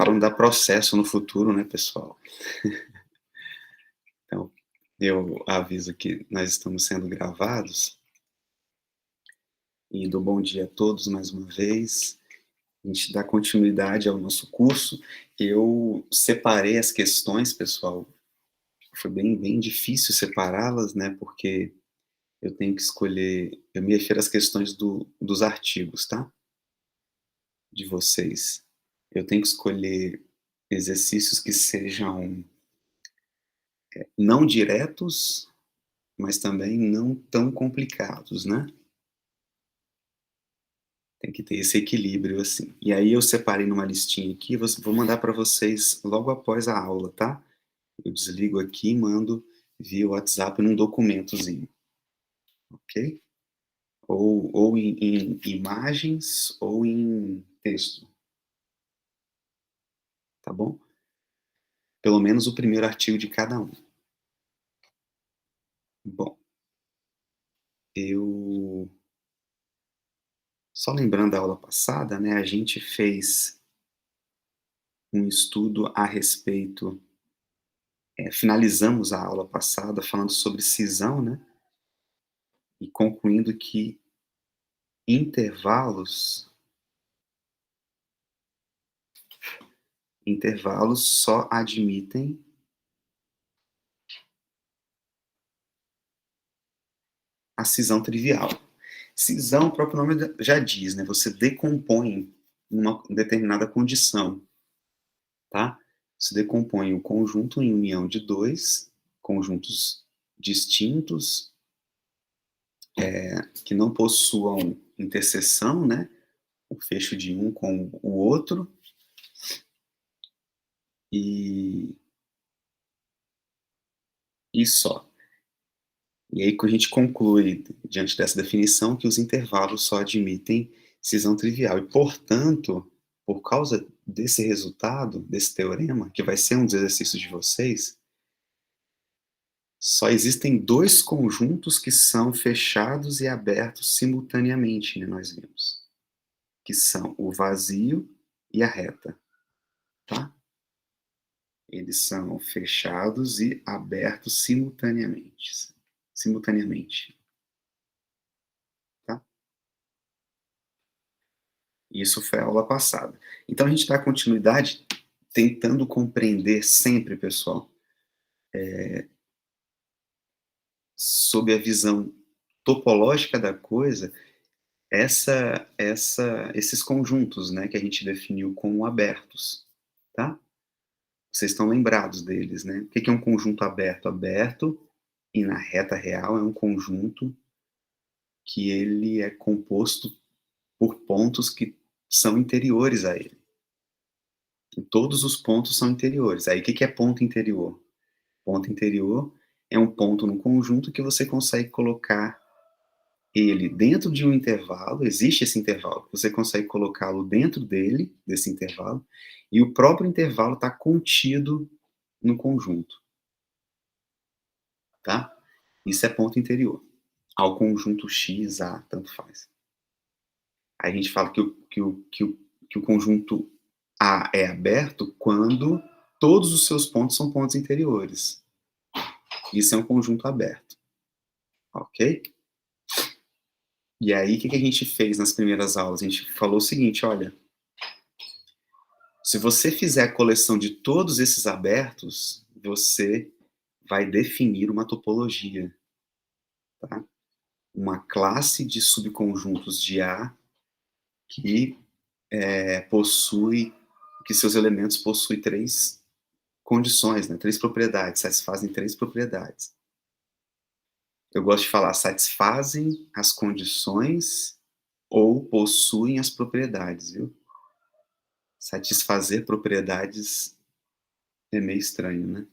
para não dar processo no futuro, né, pessoal? Então, eu aviso que nós estamos sendo gravados e dou bom dia a todos mais uma vez. A gente dá continuidade ao nosso curso. Eu separei as questões, pessoal. Foi bem difícil separá-las, né, porque eu tenho que escolher. Eu me refiro às questões dos artigos, tá? De vocês. Eu tenho que escolher exercícios que sejam não diretos, mas também não tão complicados, né? Tem que ter esse equilíbrio, assim. E aí eu separei numa listinha aqui, vou mandar para vocês logo após a aula, tá? Eu desligo aqui e mando via WhatsApp num documentozinho, ok? Ou em imagens ou em texto, tá bom? Pelo menos o primeiro artigo de cada um. Bom, eu só lembrando da aula passada, né, a gente fez um estudo a respeito, finalizamos a aula passada falando sobre cisão, né, e concluindo que intervalos intervalos só admitem a cisão trivial. Cisão, o próprio nome já diz, né, você decompõe uma determinada condição, tá? Você decompõe o conjunto em união de dois conjuntos distintos, que não possuam interseção, né? O fecho de um com o outro, e, e só. E aí que a gente conclui, diante dessa definição, que os intervalos só admitem cisão trivial. E, portanto, por causa desse resultado, desse teorema, que vai ser um dos exercícios de vocês, só existem dois conjuntos que são fechados e abertos simultaneamente, né, nós vimos, que são o vazio e a reta, tá? Eles são fechados e abertos simultaneamente, tá? Isso foi a aula passada. Então a gente dá continuidade tentando compreender sempre, pessoal, sob a visão topológica da coisa, esses conjuntos, né, que a gente definiu como abertos, tá? Vocês estão lembrados deles, né? O que é um conjunto aberto? Aberto, e na reta real é um conjunto que ele é composto por pontos que são interiores a ele. E todos os pontos são interiores. Aí o que é ponto interior? Ponto interior é um ponto no conjunto que você consegue colocar ele dentro de um intervalo, existe esse intervalo, você consegue colocá-lo dentro dele, desse intervalo, e o próprio intervalo está contido no conjunto, tá? Isso é ponto interior. Ao conjunto X, A, tanto faz. Aí a gente fala que o conjunto A é aberto quando todos os seus pontos são pontos interiores. Isso é um conjunto aberto, ok? E aí, o que a gente fez nas primeiras aulas? A gente falou o seguinte, olha, se você fizer a coleção de todos esses abertos, você vai definir uma topologia, tá? Uma classe de subconjuntos de A que possui, que seus elementos possuem três condições, né? Três propriedades, satisfazem três propriedades. Eu gosto de falar satisfazem as condições ou possuem as propriedades, viu? Satisfazer propriedades é meio estranho, né?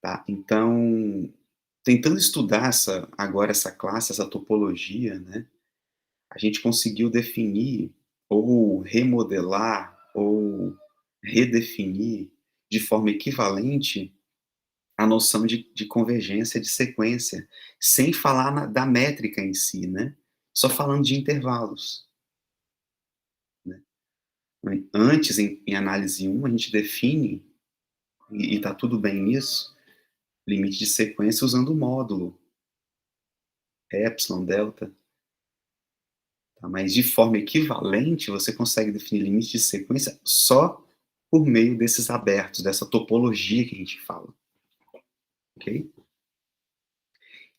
Tá, então, tentando estudar essa classe, essa topologia, né, a gente conseguiu definir, ou remodelar, ou redefinir de forma equivalente a noção de convergência de sequência, sem falar da métrica em si, né? Só falando de intervalos, né? Antes, em análise 1, a gente define, e está tudo bem nisso, limite de sequência usando o módulo epsilon, delta, tá? Mas de forma equivalente, você consegue definir limite de sequência só por meio desses abertos, dessa topologia que a gente fala, ok?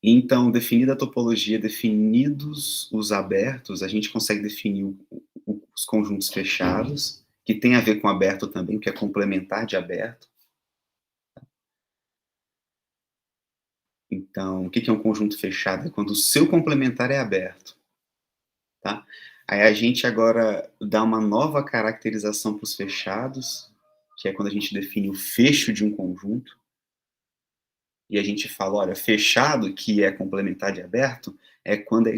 Então, definida a topologia, definidos os abertos, a gente consegue definir os conjuntos fechados, que tem a ver com aberto também, que é complementar de aberto. Então, o que é um conjunto fechado? É quando o seu complementar é aberto, tá? Aí a gente agora dá uma nova caracterização para os fechados, que é quando a gente define o fecho de um conjunto, e a gente fala, olha, fechado, que é complementar de aberto, é quando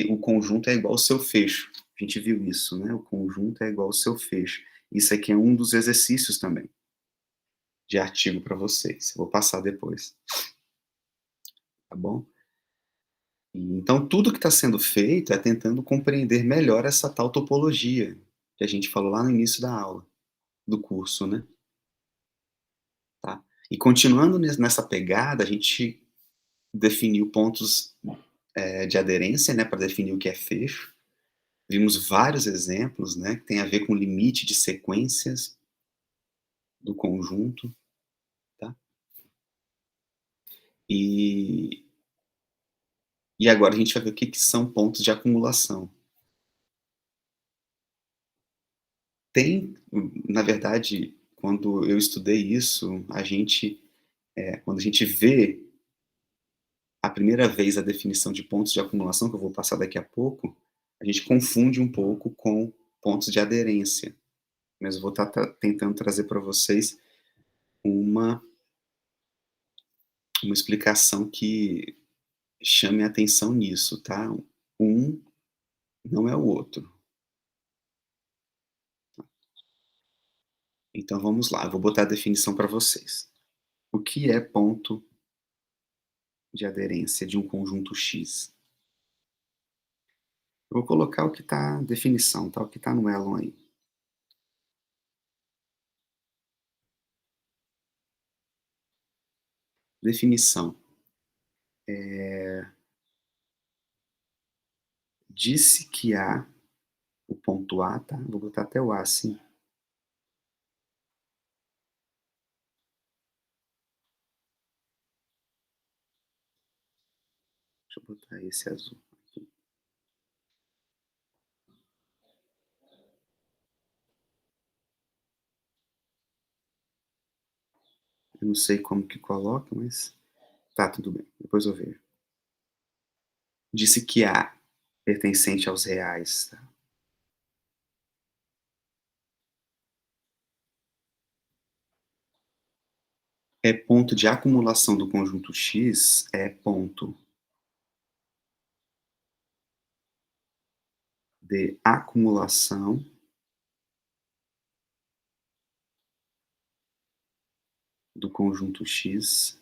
o conjunto é igual ao seu fecho. A gente viu isso, né? O conjunto é igual ao seu fecho. Isso aqui é um dos exercícios também, de artigo para vocês. Eu vou passar depois, tá bom? Então, tudo que está sendo feito é tentando compreender melhor essa tal topologia, que a gente falou lá no início da aula, do curso, né? Tá? E continuando nessa pegada, a gente definiu pontos de aderência, né, para definir o que é fecho. Vimos vários exemplos, né, que tem a ver com limite de sequências do conjunto, tá? E, e agora a gente vai ver o que são pontos de acumulação. Tem, na verdade, quando eu estudei isso, quando a gente vê a primeira vez a definição de pontos de acumulação, que eu vou passar daqui a pouco, a gente confunde um pouco com pontos de aderência. Mas eu vou estar tentando trazer para vocês uma, uma explicação que chame a atenção nisso, tá? Um não é o outro. Então vamos lá, eu vou botar a definição para vocês. O que é ponto de aderência de um conjunto X? Eu vou colocar o que está definição, tá? O que está no Elon aí. Definição. Disse que há o ponto A, tá? Vou botar até o A assim. Deixa eu botar esse azul aqui. Eu não sei como que coloca, mas tá, tudo bem. Depois eu vejo. Disse que A pertencente aos reais, tá? É ponto de acumulação do conjunto X, é ponto de acumulação do conjunto X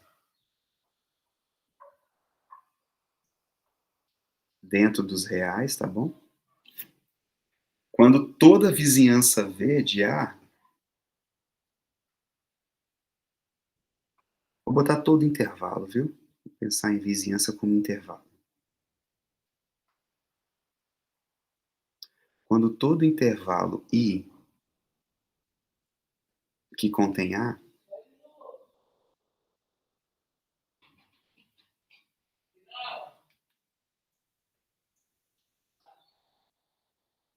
dentro dos reais, tá bom? Quando toda vizinhança V de A, vou botar todo intervalo, viu? Vou pensar em vizinhança como intervalo. Quando todo intervalo I que contém A,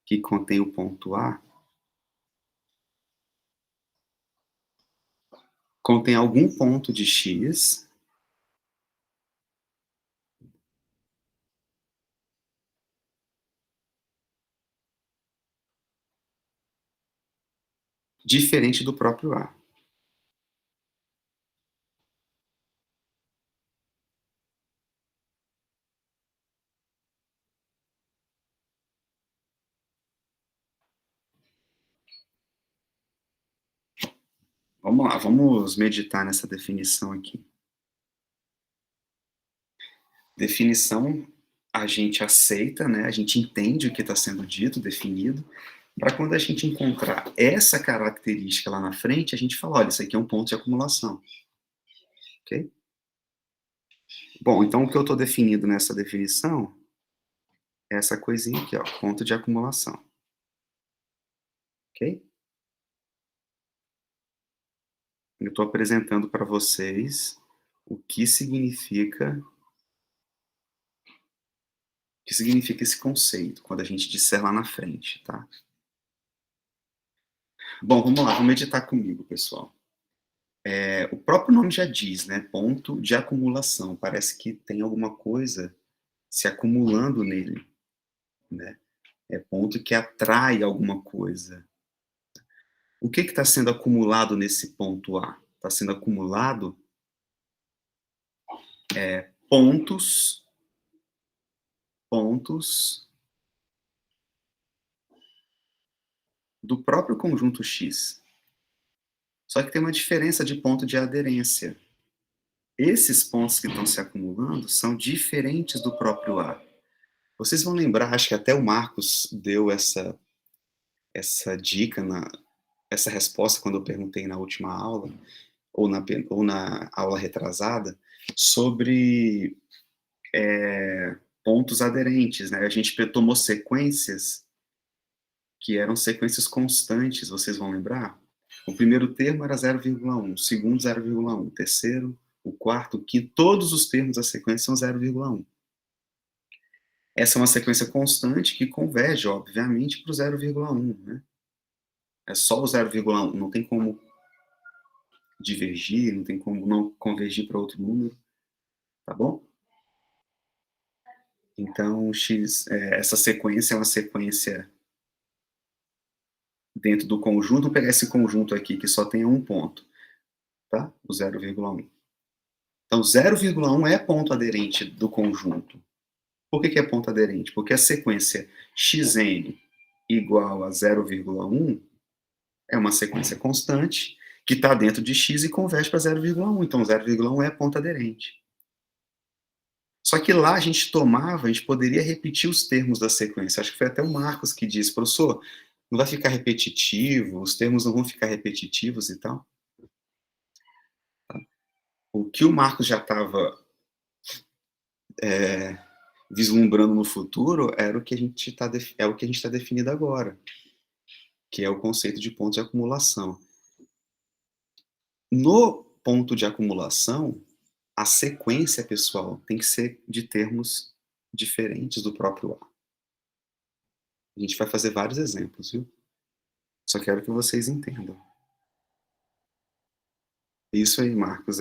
que contém o ponto A, contém algum ponto de X diferente do próprio A. Vamos lá, vamos meditar nessa definição aqui. Definição, a gente aceita, né? A gente entende o que está sendo dito, definido, para quando a gente encontrar essa característica lá na frente, a gente fala, olha, isso aqui é um ponto de acumulação, ok? Bom, então o que eu estou definindo nessa definição é essa coisinha aqui, ó, ponto de acumulação, ok? Eu estou apresentando para vocês o que significa esse conceito, quando a gente disser lá na frente, tá? Bom, vamos lá, vamos meditar comigo, pessoal. O próprio nome já diz, né? Ponto de acumulação. Parece que tem alguma coisa se acumulando nele, né? É ponto que atrai alguma coisa. O que está sendo acumulado nesse ponto A? Está sendo acumulado pontos, pontos do próprio conjunto X. Só que tem uma diferença de ponto de aderência. Esses pontos que estão se acumulando são diferentes do próprio A. Vocês vão lembrar, acho que até o Marcos deu essa dica, essa resposta quando eu perguntei na última aula, ou na aula retrasada, sobre pontos aderentes, né? A gente tomou sequências que eram sequências constantes, vocês vão lembrar? O primeiro termo era 0,1, o segundo 0,1, o terceiro, o quarto, o quinto, todos os termos da sequência são 0,1. Essa é uma sequência constante que converge, obviamente, para o 0,1, né? É só o 0,1, não tem como divergir, não tem como não convergir para outro número, tá bom? Então, essa sequência é uma sequência dentro do conjunto. Vou pegar esse conjunto aqui que só tem um ponto, tá? O 0,1. Então, 0,1 é ponto aderente do conjunto. Por que é ponto aderente? Porque a sequência xn igual a 0,1 é uma sequência constante que está dentro de x e converge para 0,1. Então, 0,1 é ponto aderente. Só que lá a gente poderia repetir os termos da sequência. Acho que foi até o Marcos que disse, professor, não vai ficar repetitivo, os termos não vão ficar repetitivos e tal. O que o Marcos já estava vislumbrando no futuro era o que a gente está definido agora, que é o conceito de ponto de acumulação. No ponto de acumulação, a sequência, pessoal, tem que ser de termos diferentes do próprio A. A gente vai fazer vários exemplos, viu? Só quero que vocês entendam. Isso aí, Marcos,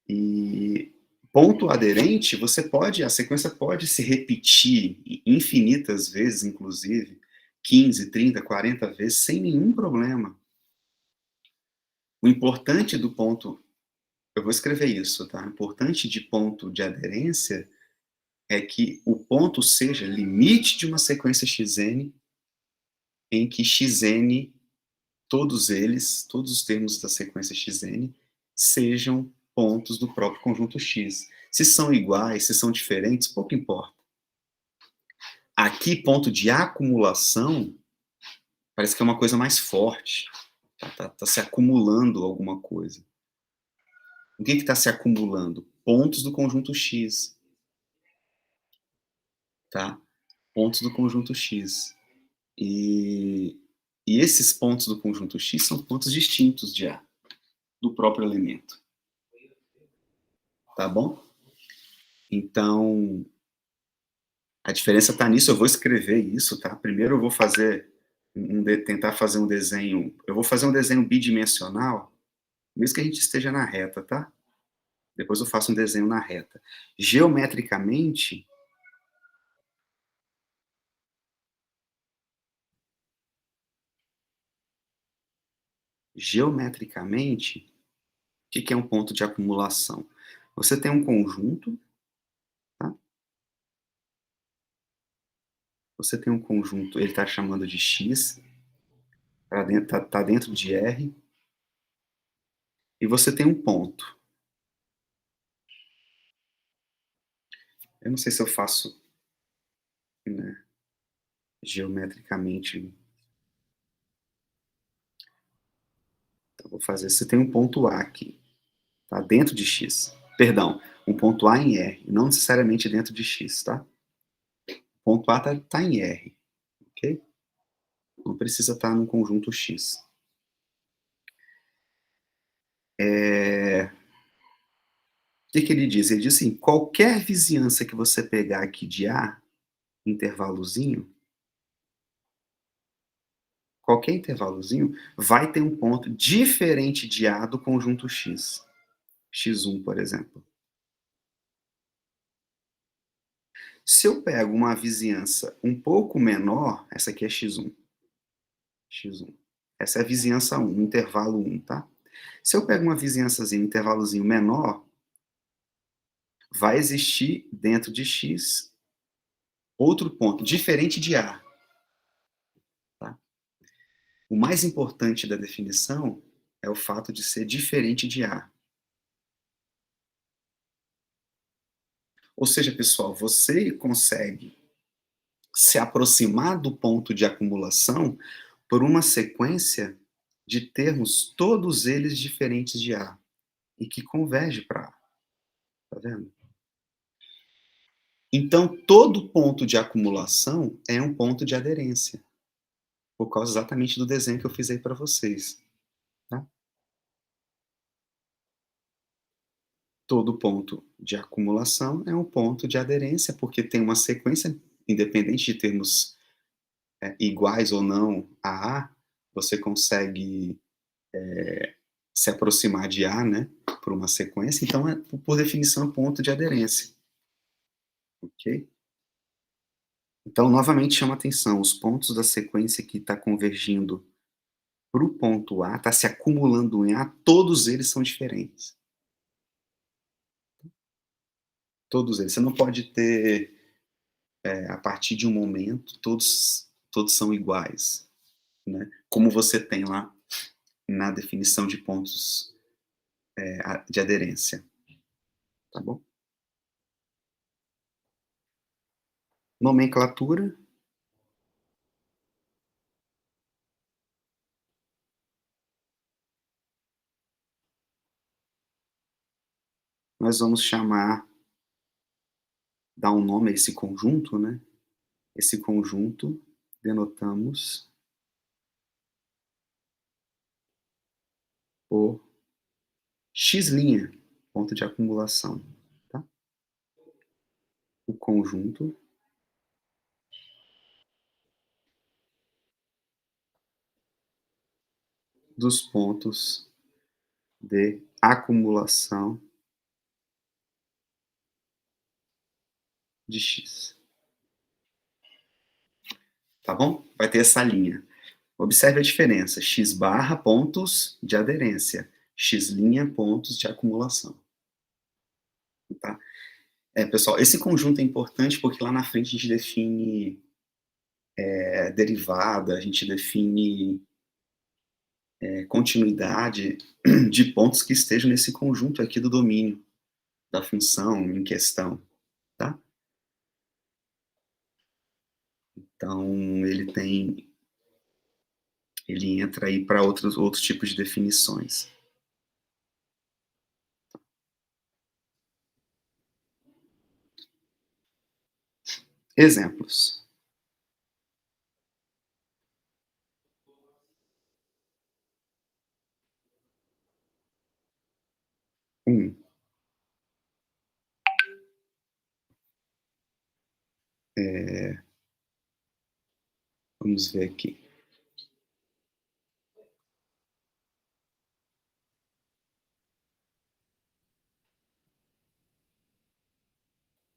E ponto aderente, a sequência pode se repetir infinitas vezes, inclusive, 15, 30, 40 vezes, sem nenhum problema. O importante do ponto, eu vou escrever isso, tá? O importante de ponto de aderência é que o ponto seja limite de uma sequência xn, em que xn, todos os termos da sequência xn, sejam pontos do próprio conjunto X. Se são iguais, se são diferentes, pouco importa. Aqui, ponto de acumulação, parece que é uma coisa mais forte. Tá se acumulando alguma coisa. O que está se acumulando? Pontos do conjunto X. Tá? Pontos do conjunto X. E esses pontos do conjunto X são pontos distintos de A, do próprio elemento. Tá bom? Então, a diferença está nisso. Eu vou escrever isso, tá? Primeiro eu vou tentar fazer um desenho. Eu vou fazer um desenho bidimensional, mesmo que a gente esteja na reta, tá? Depois eu faço um desenho na reta. Geometricamente, o que é um ponto de acumulação? Você tem um conjunto, tá? Você tem um conjunto, ele está chamando de X, tá dentro de R, e você tem um ponto. Eu não sei se eu faço, né, geometricamente. Eu vou fazer, você tem um ponto A aqui, tá? Dentro de X. Perdão, um ponto A em R, não necessariamente dentro de X, tá? O ponto A tá em R, ok? Não precisa estar num conjunto X. O que ele diz? Ele diz assim, qualquer vizinhança que você pegar aqui de A, intervalozinho, qualquer intervalozinho, vai ter um ponto diferente de A do conjunto X. X1, por exemplo. Se eu pego uma vizinhança um pouco menor, essa aqui é X1. X1. Essa é a vizinhança 1, intervalo 1, tá? Se eu pego uma vizinhançazinha, um intervalozinho menor, vai existir dentro de X outro ponto, diferente de A. Tá? O mais importante da definição é o fato de ser diferente de A. Ou seja, pessoal, você consegue se aproximar do ponto de acumulação por uma sequência de termos, todos eles diferentes de A, e que converge para A. Tá vendo? Então, todo ponto de acumulação é um ponto de aderência, por causa exatamente do desenho que eu fiz aí para vocês. Tá? Todo ponto de acumulação é um ponto de aderência, porque tem uma sequência, independente de termos iguais ou não a A, você consegue se aproximar de A, né, por uma sequência, então, por definição, é um ponto de aderência. Ok? Então, novamente, chama atenção, os pontos da sequência que está convergindo para o ponto A, está se acumulando em A, todos eles são diferentes. Todos eles. Você não pode ter, a partir de um momento, todos são iguais, né? Como você tem lá na definição de pontos de aderência. Tá bom? Nomenclatura. Nós vamos chamar, dar um nome a esse conjunto, né? Esse conjunto denotamos por x', ponto de acumulação. Tá? O conjunto dos pontos de acumulação de x. Tá bom? Vai ter essa linha. Observe a diferença. X barra, pontos de aderência. X', pontos de acumulação. Tá? Pessoal, esse conjunto é importante porque lá na frente a gente define derivada, a gente define continuidade de pontos que estejam nesse conjunto aqui do domínio da função em questão. Tá? Então, ele entra aí para outros tipos de definições. Exemplos. Um, vamos ver aqui.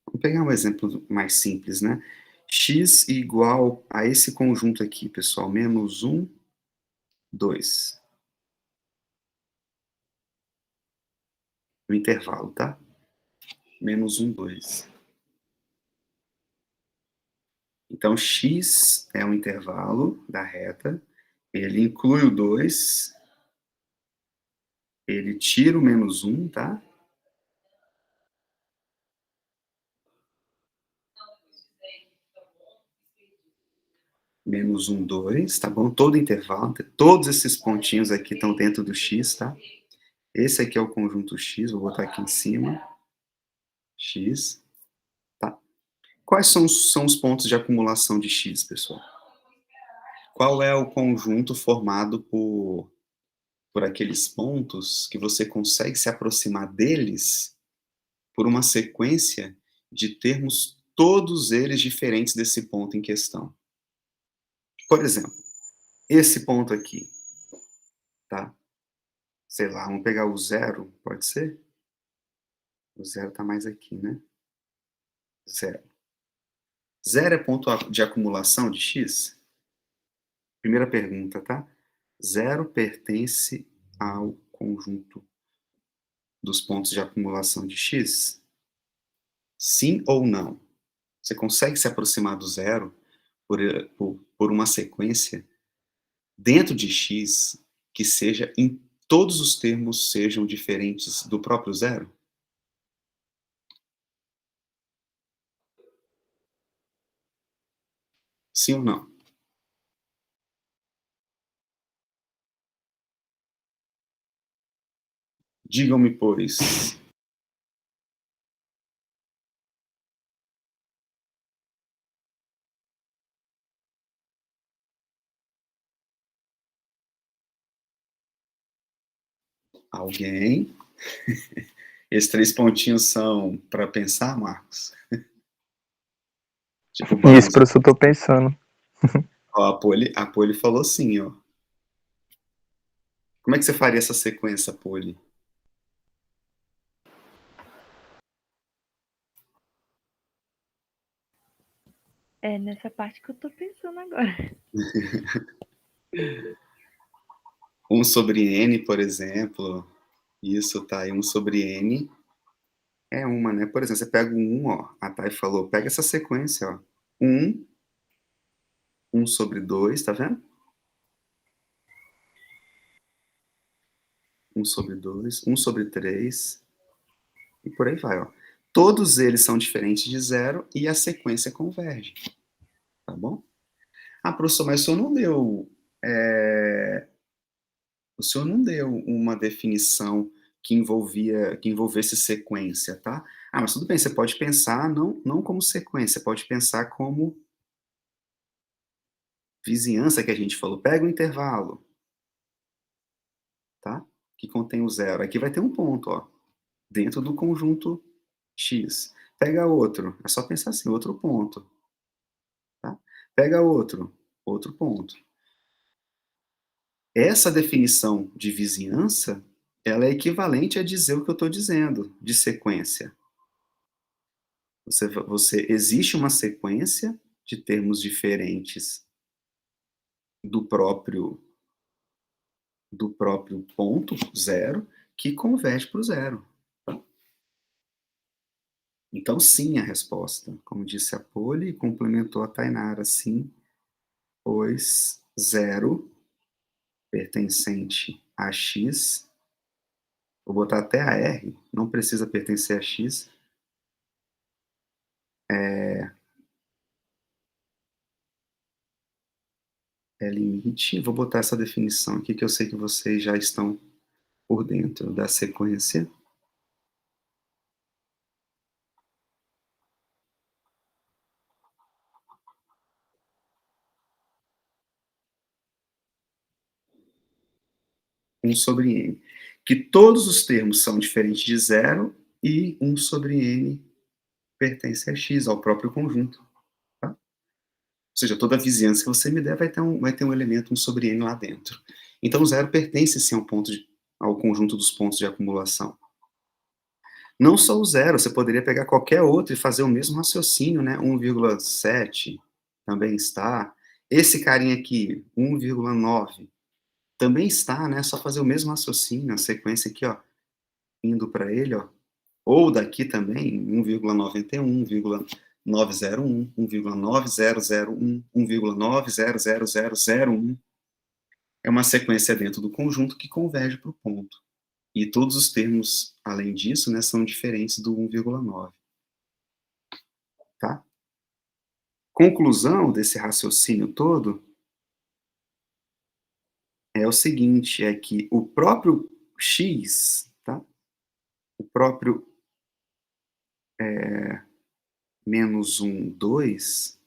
Vou pegar um exemplo mais simples, né? X igual a esse conjunto aqui, pessoal, menos 1, 2. No intervalo, tá? Menos 1, 2. Então, x é um intervalo da reta, ele inclui o 2, ele tira o menos 1, tá? Menos 1, 2, tá bom? Todo intervalo, todos esses pontinhos aqui estão dentro do x, tá? Esse aqui é o conjunto x, vou botar aqui em cima, x, tá? Quais são os pontos de acumulação de x, pessoal? Qual é o conjunto formado por aqueles pontos que você consegue se aproximar deles por uma sequência de termos todos eles diferentes desse ponto em questão? Por exemplo, esse ponto aqui, tá? Sei lá, vamos pegar o zero, pode ser? O zero está mais aqui, né? Zero. Zero é ponto de acumulação de x? Primeira pergunta, tá? Zero pertence ao conjunto dos pontos de acumulação de x? Sim ou não? Você consegue se aproximar do zero por uma sequência dentro de x que seja em todos os termos sejam diferentes do próprio zero? Sim ou não? Digam-me, pois. Alguém? Esses 3 pontinhos são para pensar, Marcos? Tipo, Isso, vamos. professor, eu tô pensando. Ó, a Poli falou sim, ó. Como é que você faria essa sequência, Poli? É nessa parte que eu tô pensando agora. 1 sobre n, por exemplo. Isso, tá aí. 1 sobre n é uma, né? Por exemplo, você pega o 1, ó. A Thay falou, pega essa sequência, ó. 1, 1 sobre 2, tá vendo? 1 sobre 2, 1 sobre 3, e por aí vai, ó. Todos eles são diferentes de zero e a sequência converge, tá bom? Ah, professor, mas o senhor não deu uma definição que envolvesse sequência, tá? Ah, mas tudo bem, você pode pensar não como sequência, você pode pensar como vizinhança que a gente falou. Pega o intervalo, tá? Que contém o zero. Aqui vai ter um ponto, ó, dentro do conjunto X. Pega outro, é só pensar assim, outro ponto, tá? Pega outro ponto. Essa definição de vizinhança, ela é equivalente a dizer o que eu estou dizendo, de sequência. Existe uma sequência de termos diferentes do próprio ponto, zero, que converge para o zero. Tá? Então, sim, a resposta. Como disse a Poli, complementou a Tainara, sim, pois zero pertencente a x, vou botar até a R, não precisa pertencer a x, é limite. Vou botar essa definição aqui que eu sei que vocês já estão por dentro da sequência. Um sobre n. Que todos os termos são diferentes de zero e 1 sobre n pertence a x, ao próprio conjunto. Tá? Ou seja, toda vizinhança que você me der vai ter um elemento 1 sobre n lá dentro. Então, zero pertence sim ao conjunto dos pontos de acumulação. Não só o zero, você poderia pegar qualquer outro e fazer o mesmo raciocínio, né? 1,7 também está. Esse carinha aqui, 1,9, também está, né? Só fazer o mesmo raciocínio, a sequência aqui, ó, indo para ele, ó. Ou daqui também, 1,91, 1,901, 1,9001, 1,9000001. É uma sequência dentro do conjunto que converge para o ponto. E todos os termos, além disso, né, são diferentes do 1,9. Tá? Conclusão desse raciocínio todo é o seguinte, é que o próprio x, tá? O próprio menos 1, 2,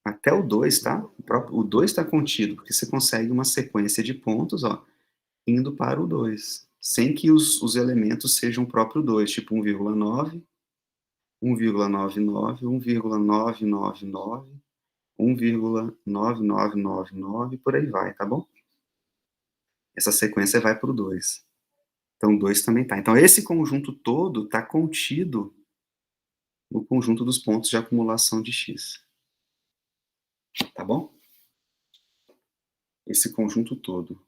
até o 2, tá? O 2 está contido, porque você consegue uma sequência de pontos, ó, indo para o 2, sem que os elementos sejam o próprio 2, tipo 1,9, 1,99, 1,999, 1,9999, por aí vai, tá bom? Essa sequência vai para o 2. Então, 2 também tá. Então, esse conjunto todo está contido no conjunto dos pontos de acumulação de x. Tá bom? Esse conjunto todo.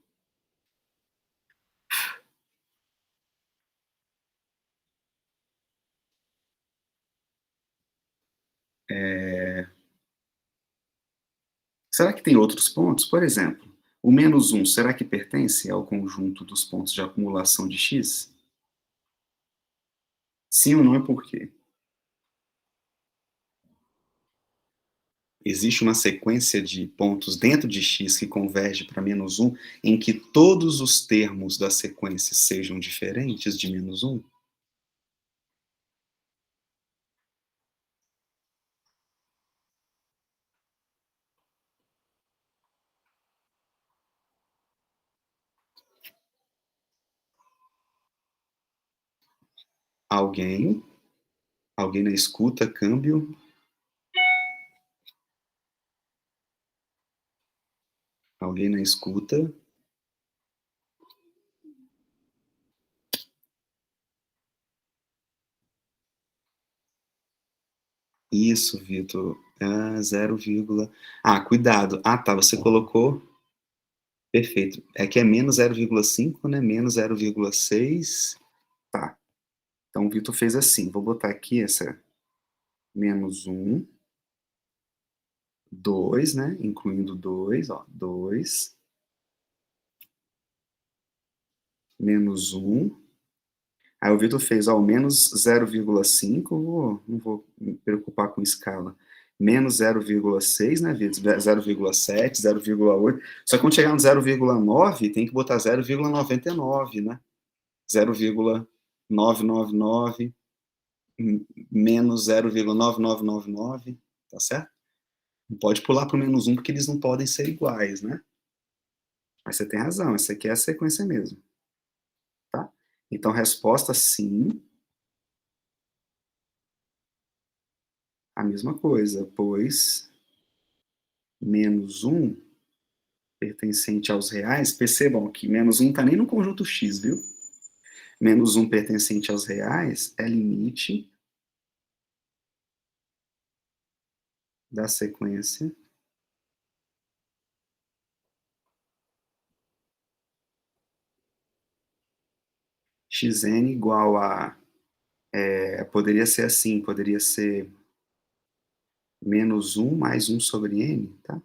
Será que tem outros pontos? Por exemplo, o menos 1, será que pertence ao conjunto dos pontos de acumulação de x? Sim ou não e por quê? Existe uma sequência de pontos dentro de x que converge para menos 1, em que todos os termos da sequência sejam diferentes de menos 1? Alguém? Alguém na escuta, câmbio? Alguém na escuta? Isso, Vitor. Ah, 0, cuidado. Ah, tá, você colocou. Perfeito. É que é menos 0,5, né? Menos 0,6. Tá. Então o Vitor fez assim. Vou botar aqui essa menos 1, 2, né? Incluindo 2, ó. 2, menos 1. Aí o Vitor fez, ó, menos 0,5. Não vou me preocupar com escala. Menos 0,6, né, Vitor? 0,7, 0,8. Só que quando chegar no 0,9, tem que botar 0,99, né? 0,999 menos 0,9999, tá certo? Não pode pular para o menos 1, porque eles não podem ser iguais, né? Mas você tem razão, essa aqui é a sequência mesmo, tá? Então, resposta sim, a mesma coisa, pois menos 1 pertencente aos reais, percebam que menos 1 está nem no conjunto x, viu? Menos 1 pertencente aos reais é limite da sequência xn igual a... poderia ser assim, poderia ser menos 1 mais 1 sobre n, tá?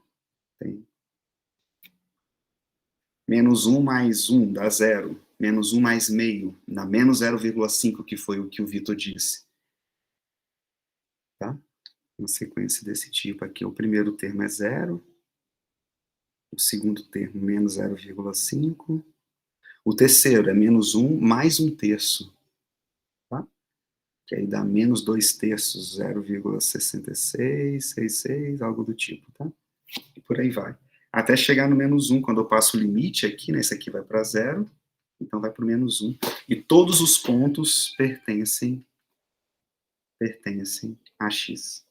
Tem. Menos 1 mais 1 dá 0. Menos 1 mais meio dá menos 0,5, que foi o que o Vitor disse. Tá? Uma sequência desse tipo aqui. O primeiro termo é 0. O segundo termo, menos 0,5. O terceiro é menos 1 mais 1 terço. Tá? Que aí dá menos 2 terços, 0,6666, algo do tipo. Tá? E por aí vai. Até chegar no menos 1, quando eu passo o limite aqui, né, esse aqui vai para 0, então vai para o menos 1. E todos os pontos pertencem a x.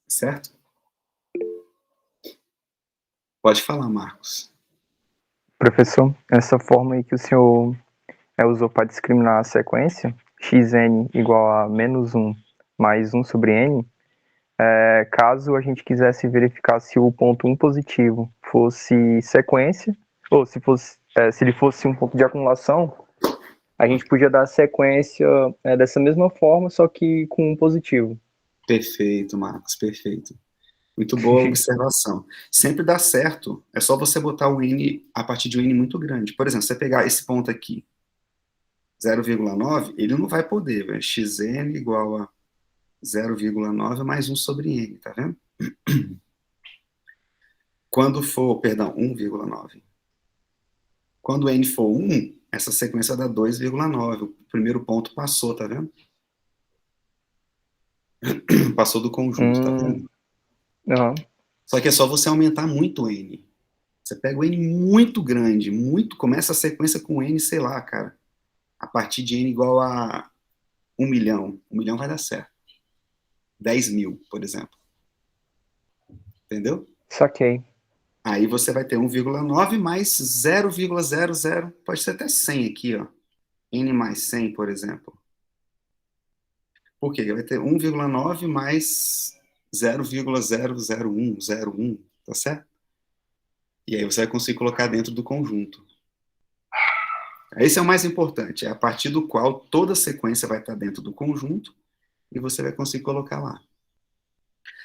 Certo? Pode falar, Marcos. Professor, essa forma aí que o senhor usou para discriminar a sequência, xn igual a menos 1 mais 1 sobre n, caso a gente quisesse verificar se o ponto 1 positivo fosse sequência, ou se ele fosse um ponto de acumulação, a gente podia dar a sequência dessa mesma forma, só que com um positivo. Perfeito, Marcos, perfeito. Muito boa observação. Sempre dá certo. É só você botar o n a partir de um n muito grande. Por exemplo, você pegar esse ponto aqui, 0,9, ele não vai poder, velho. Xn igual a 0,9 mais 1 sobre n, tá vendo? Quando for, perdão, 1,9. Quando n for 1, essa sequência dá 2,9. O primeiro ponto passou, tá vendo? Passou do conjunto, tá vendo? Aham. Só que é só você aumentar muito o n. Você pega o n muito grande, começa a sequência com n, sei lá, cara, a partir de n igual a 1 milhão. 1 milhão vai dar certo. 10 mil, por exemplo. Entendeu? Saquei. Aí você vai ter 1,9 mais 0,00, pode ser até 100 aqui, ó. N mais 100, por exemplo. Por quê? Vai ter 1,9 mais 0,00101, tá certo? E aí você vai conseguir colocar dentro do conjunto. Esse é o mais importante, é a partir do qual toda a sequência vai estar dentro do conjunto e você vai conseguir colocar lá.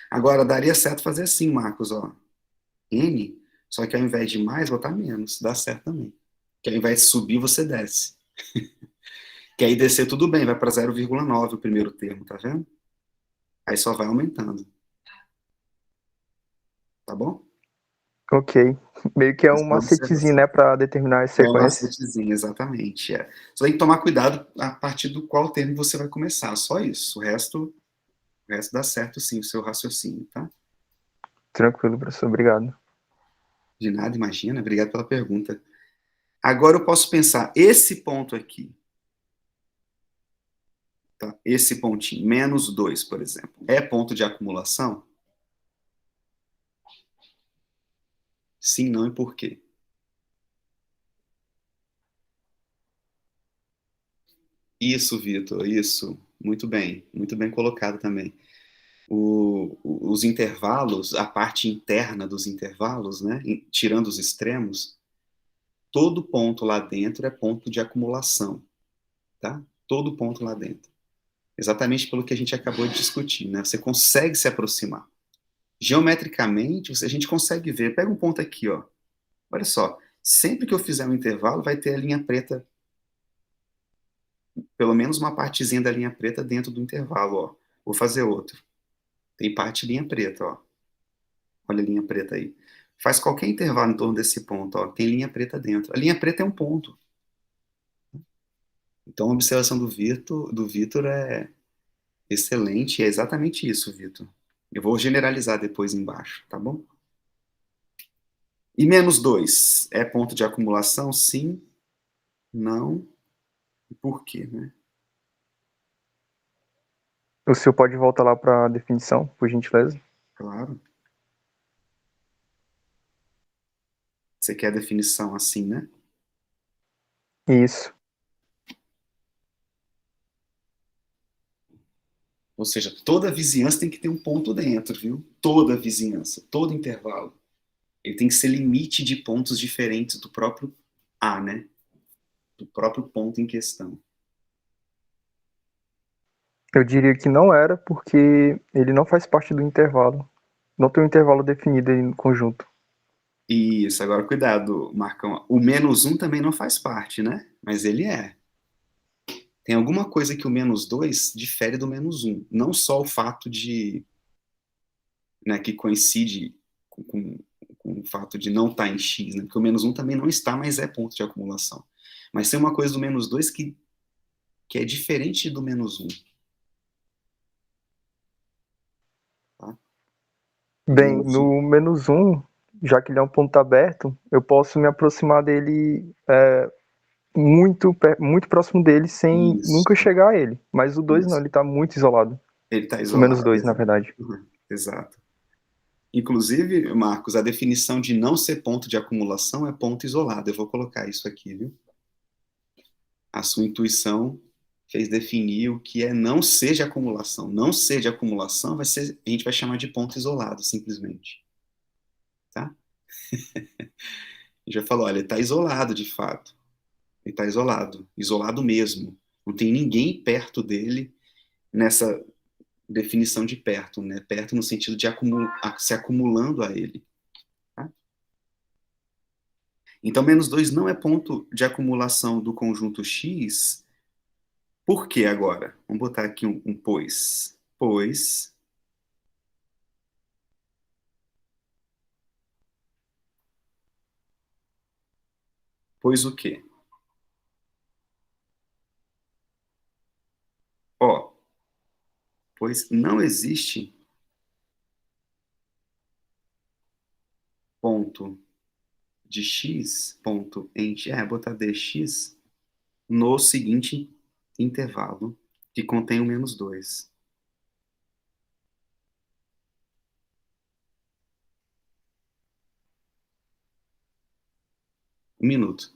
Agora, daria certo fazer assim, Marcos, ó. N, só que ao invés de mais, botar menos. Dá certo também. Que ao invés de subir, você desce. Que aí descer tudo bem, vai para 0,9 o primeiro termo, tá vendo? Aí só vai aumentando. Tá bom? Ok. Meio que é um Essa é a macetezinho, observação. né, para determinar as É um sequências. macetezinho, exatamente. É. Só tem que tomar cuidado a partir do qual termo você vai começar. Só isso. O resto dá certo sim, o seu raciocínio, tá? Tranquilo, professor. Obrigado. De nada, imagina. Obrigado pela pergunta. Agora eu posso pensar, esse ponto aqui, tá? Esse pontinho, menos 2, por exemplo, é ponto de acumulação? Sim, não e por quê? Isso, Vitor, isso. Muito bem colocado também. Os intervalos, a parte interna dos intervalos, né, tirando os extremos, todo ponto lá dentro é ponto de acumulação, tá? Todo ponto lá dentro. Exatamente pelo que a gente acabou de discutir, né? Você consegue se aproximar. Geometricamente, a gente consegue ver. Pega um ponto aqui, ó. Olha só. Sempre que eu fizer um intervalo, vai ter a linha preta, pelo menos uma partezinha da linha preta dentro do intervalo, ó. Vou fazer outro. Tem parte linha preta, ó. Olha a linha preta aí. Faz qualquer intervalo em torno desse ponto, ó. Tem linha preta dentro. A linha preta é um ponto. Então, a observação do Vitor é excelente. É exatamente isso, Vitor. Eu vou generalizar depois embaixo, tá bom? E menos 2 é ponto de acumulação? Sim, não. E por quê, né? O senhor pode voltar lá para a definição, por gentileza? Claro. Você quer a definição assim, né? Isso. Ou seja, toda vizinhança tem que ter um ponto dentro, viu? Toda vizinhança, todo intervalo. Ele tem que ser limite de pontos diferentes do próprio A, né? Do próprio ponto em questão. Eu diria que não era, porque ele não faz parte do intervalo. Não tem um intervalo definido aí no conjunto. Isso, agora cuidado, Marcão. O menos 1 também não faz parte, né? Mas ele é. Tem alguma coisa que o menos 2 difere do menos 1. Não só o fato de, né, que coincide com o fato de não estar em X, né? Porque o menos 1 também não está, mas é ponto de acumulação. Mas tem uma coisa do menos 2 que é diferente do menos 1. Tá? Bem, Menos 1. no menos 1, já que ele é um ponto aberto, eu posso me aproximar dele muito próximo dele sem Isso. nunca chegar a ele. Mas o 2 não, Isso. ele está muito isolado. Ele está O menos isolado, 2, na exato. verdade. Exato. Inclusive, Marcos, a definição de não ser ponto de acumulação é ponto isolado. Eu vou colocar isso aqui, viu? A sua intuição fez definir o que é não ser de acumulação. Não ser de acumulação a gente vai chamar de ponto isolado, simplesmente. Tá? A gente vai falar, olha, ele está isolado de fato. Ele está isolado. Isolado mesmo. Não tem ninguém perto dele definição de perto, né? Perto no sentido de se acumulando a ele. Tá? Então, -2 não é ponto de acumulação do conjunto X. Por que agora? Vamos botar aqui um pois. Pois o quê? Ó, pois não existe ponto de x, ponto em botar dx no seguinte intervalo que contém o -2. Um minuto.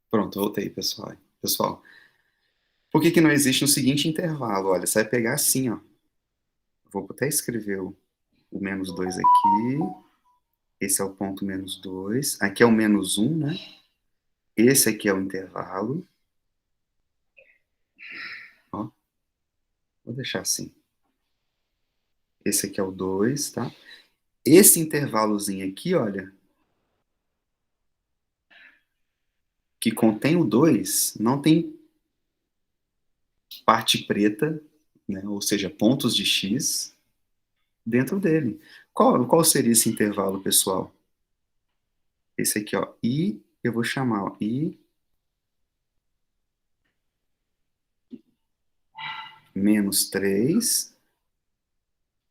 Pronto, voltei, pessoal. Pessoal, por que não existe no seguinte intervalo? Olha, você vai pegar assim, ó. Vou até escrever o -2 aqui. Esse é o ponto -2. Aqui é o -1, né? Esse aqui é o intervalo. Ó, vou deixar assim. Esse aqui é o 2, tá? Esse intervalozinho aqui, olha, que contém o 2, não tem parte preta, né? Ou seja, pontos de x dentro dele. Qual seria esse intervalo, pessoal? Esse aqui, ó, I, eu vou chamar, ó, I -3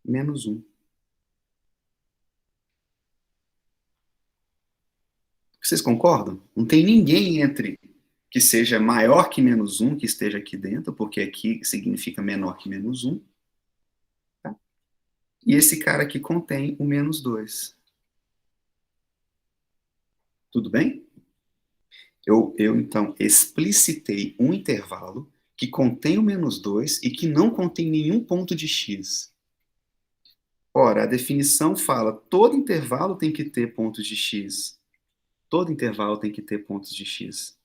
-1. Vocês concordam? Não tem ninguém entre que seja maior que -1 que esteja aqui dentro, porque aqui significa menor que -1. Tá? E esse cara aqui contém o -2. Tudo bem? Eu então, explicitei um intervalo que contém o -2 e que não contém nenhum ponto de x. Ora, a definição fala, todo intervalo tem que ter pontos de x. Todo intervalo tem que ter pontos de x.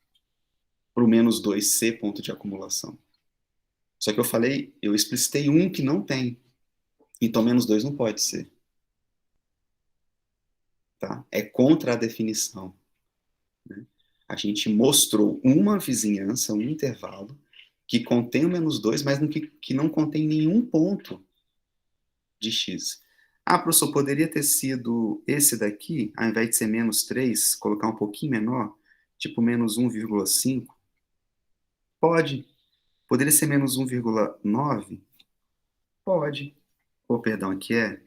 Para o -2 ser ponto de acumulação. Só que eu explicitei um que não tem. Então, -2 não pode ser. Tá? É contra a definição. Né? A gente mostrou uma vizinhança, um intervalo, que contém o -2, mas que não contém nenhum ponto de x. Ah, professor, poderia ter sido esse daqui, ao invés de ser -3, colocar um pouquinho menor, tipo -1,5? Pode. Poderia ser -1,9? Pode. Oh, perdão, aqui é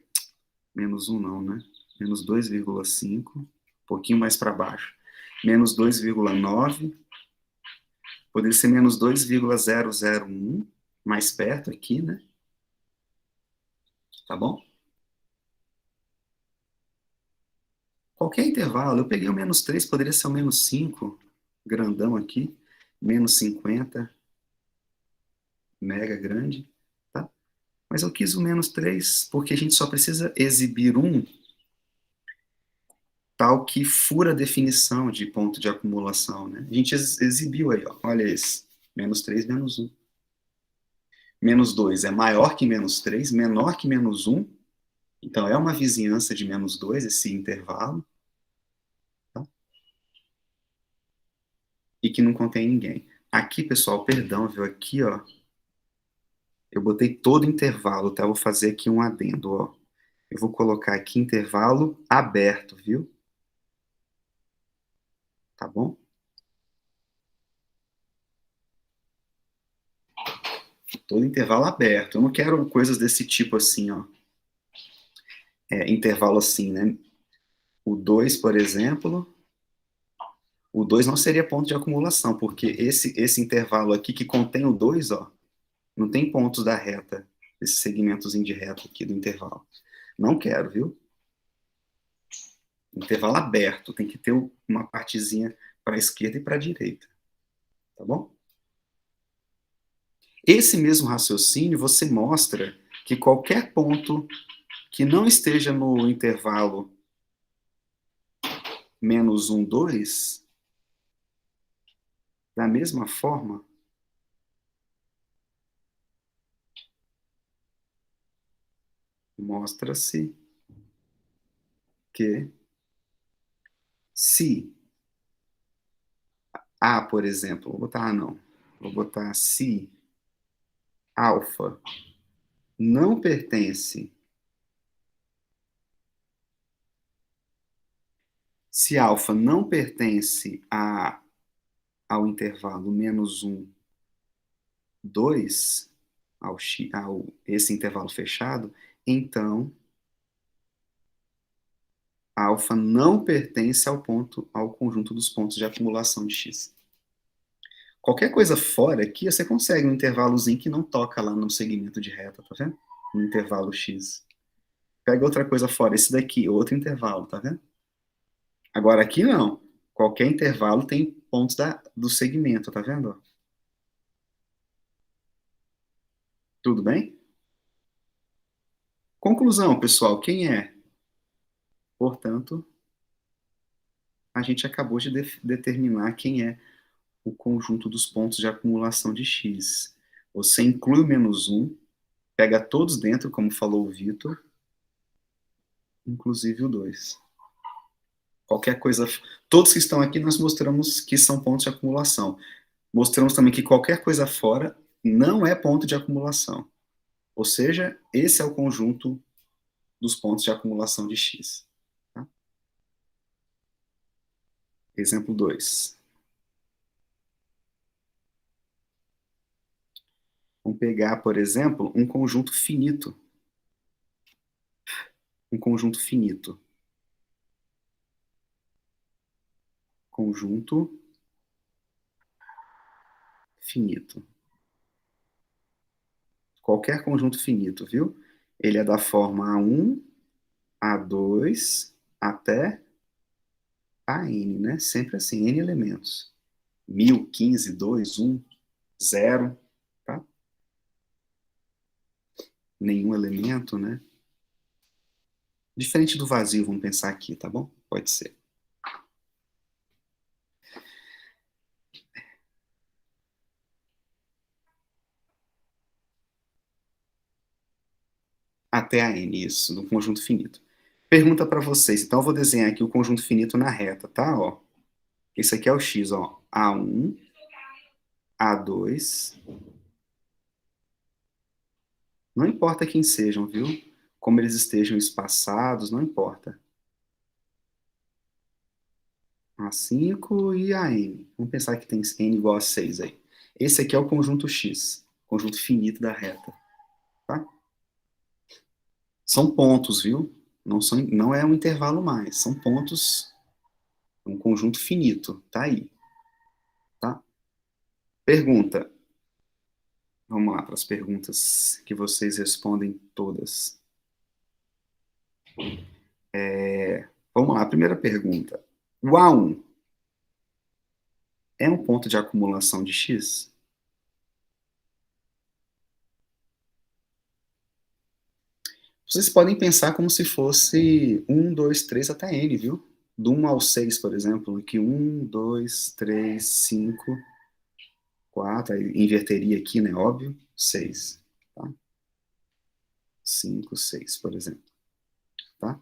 -1 não, né? -2,5, um pouquinho mais para baixo. -2,9, poderia ser -2,001, mais perto aqui, né? Tá bom? Qualquer intervalo, eu peguei o -3, poderia ser o -5, grandão aqui, -50, mega grande, tá? Mas eu quis o -3 porque a gente só precisa exibir um tal que fura a definição de ponto de acumulação, né? A gente exibiu aí, ó, olha esse, -3, -1. -2 é maior que -3, menor que -1, então é uma vizinhança de -2 esse intervalo, tá? E que não contém ninguém. Aqui, pessoal, perdão, viu? Aqui, ó, eu botei todo intervalo, tá? Eu vou fazer aqui um adendo, ó. Eu vou colocar aqui intervalo aberto, viu? Tá bom? Todo intervalo aberto. Eu não quero coisas desse tipo assim, ó. Intervalo assim, né? O 2, por exemplo, o 2 não seria ponto de acumulação, porque esse intervalo aqui que contém o 2, ó, não tem pontos da reta, esse segmentozinho de reta aqui do intervalo. Não quero, viu? Intervalo aberto, tem que ter uma partezinha para a esquerda e para a direita. Tá bom? Esse mesmo raciocínio você mostra que qualquer ponto que não esteja no intervalo menos 1, 2, da mesma forma, mostra-se que se A, por exemplo, vou botar A não, vou botar se alfa não pertence, se alfa não pertence ao intervalo menos 1, 2, ao esse intervalo fechado, então alfa não pertence ao conjunto dos pontos de acumulação de x. Qualquer coisa fora aqui, você consegue um intervalozinho que não toca lá no segmento de reta, tá vendo? No intervalo x. Pega outra coisa fora, esse daqui, outro intervalo, tá vendo? Agora aqui não. Qualquer intervalo tem pontos do segmento, tá vendo? Tudo bem? Conclusão, pessoal, quem é? Portanto, a gente acabou de determinar quem é o conjunto dos pontos de acumulação de x. Você inclui o menos 1, pega todos dentro, como falou o Vitor, inclusive o 2. Qualquer coisa, todos que estão aqui nós mostramos que são pontos de acumulação. Mostramos também que qualquer coisa fora não é ponto de acumulação. Ou seja, esse é o conjunto dos pontos de acumulação de x. Tá? Exemplo 2. Vamos pegar, por exemplo, um conjunto finito. Um conjunto finito. Conjunto finito. Qualquer conjunto finito, viu? Ele é da forma A1, A2, até AN, né? Sempre assim, N elementos. 1000, 15, 2, 1, 0, tá? Nenhum elemento, né? Diferente do vazio, vamos pensar aqui, tá bom? Pode ser. Até a N, isso, no conjunto finito. Pergunta para vocês, então eu vou desenhar aqui o conjunto finito na reta, tá? Ó, esse aqui é o X, ó. A1, A2. Não importa quem sejam, viu? Como eles estejam espaçados, não importa. A5 e a N. Vamos pensar que tem N igual a 6 aí. Esse aqui é o conjunto X, conjunto finito da reta. Tá? São pontos, viu? Não é um intervalo mais. São pontos, um conjunto finito. Tá aí. Tá? Pergunta. Vamos lá para as perguntas que vocês respondem todas. Vamos lá, a primeira pergunta. O A1 é um ponto de acumulação de X? Vocês podem pensar como se fosse 1, 2, 3 até N, viu? Do 1 ao 6, por exemplo, aqui 1, 2, 3, 5, 4, aí inverteria aqui, né? Óbvio, 6. Tá? 5, 6, por exemplo. Tá?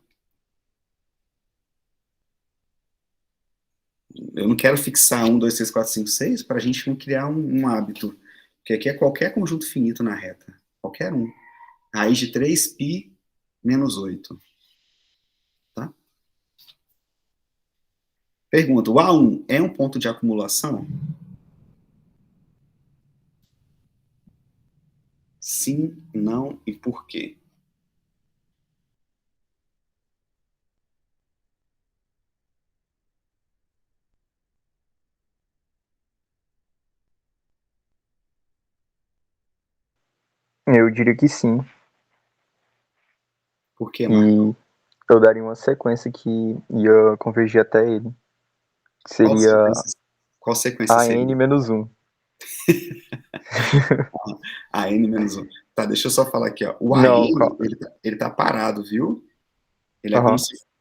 Eu não quero fixar 1, 2, 3, 4, 5, 6 para a gente não criar um hábito. Porque aqui é qualquer conjunto finito na reta. Qualquer um. Raiz de 3π menos 8. Tá? Pergunta, o A1 é um ponto de acumulação? Sim, não e por quê? Eu diria que sim. Por quê, Marco? E eu daria uma sequência que ia convergir até ele. Que Qual seria sequência, qual sequência a seria? n menos 1. A n menos 1. Tá, deixa eu só falar aqui, ó. O AN, Não, calma. ele tá parado, viu? Aham.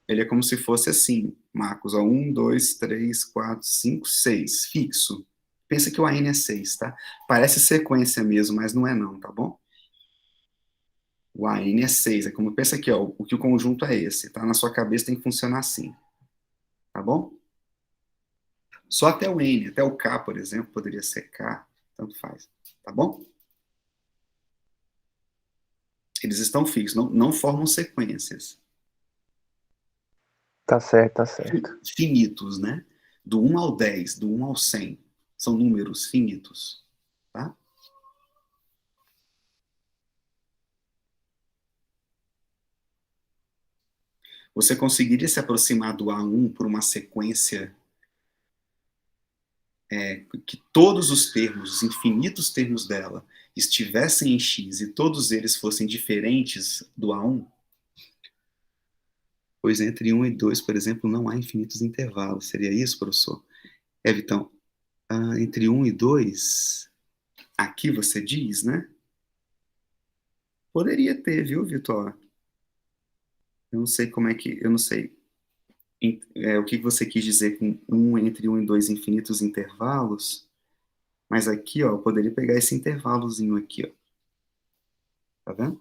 Ele é como se fosse assim, Marcos, ó, 1, 2, 3, 4, 5, 6, fixo. Pensa que o AN é 6, tá? Parece sequência mesmo, mas não é não, tá bom? O AN é 6, é como, pensa aqui, ó, o que o conjunto é esse, tá? Na sua cabeça tem que funcionar assim, tá bom? Só até o N, até o K, por exemplo, poderia ser K, tanto faz, tá bom? Eles estão fixos, não formam sequências. Tá certo, tá certo. Finitos, né? Do 1 ao 10, do 1 ao 100. São números finitos, tá? Você conseguiria se aproximar do A1 por uma sequência que todos os termos, os infinitos termos dela, estivessem em X e todos eles fossem diferentes do A1? Pois entre 1 e 2, por exemplo, não há infinitos intervalos. Seria isso, professor? Vitão, entre 1 e 2, aqui você diz, né? Poderia ter, viu, Vitor? Eu não sei como é que. Eu não sei. O que você quis dizer com entre 1 e 2 infinitos intervalos, mas aqui, ó, eu poderia pegar esse intervalozinho aqui, ó. Tá vendo?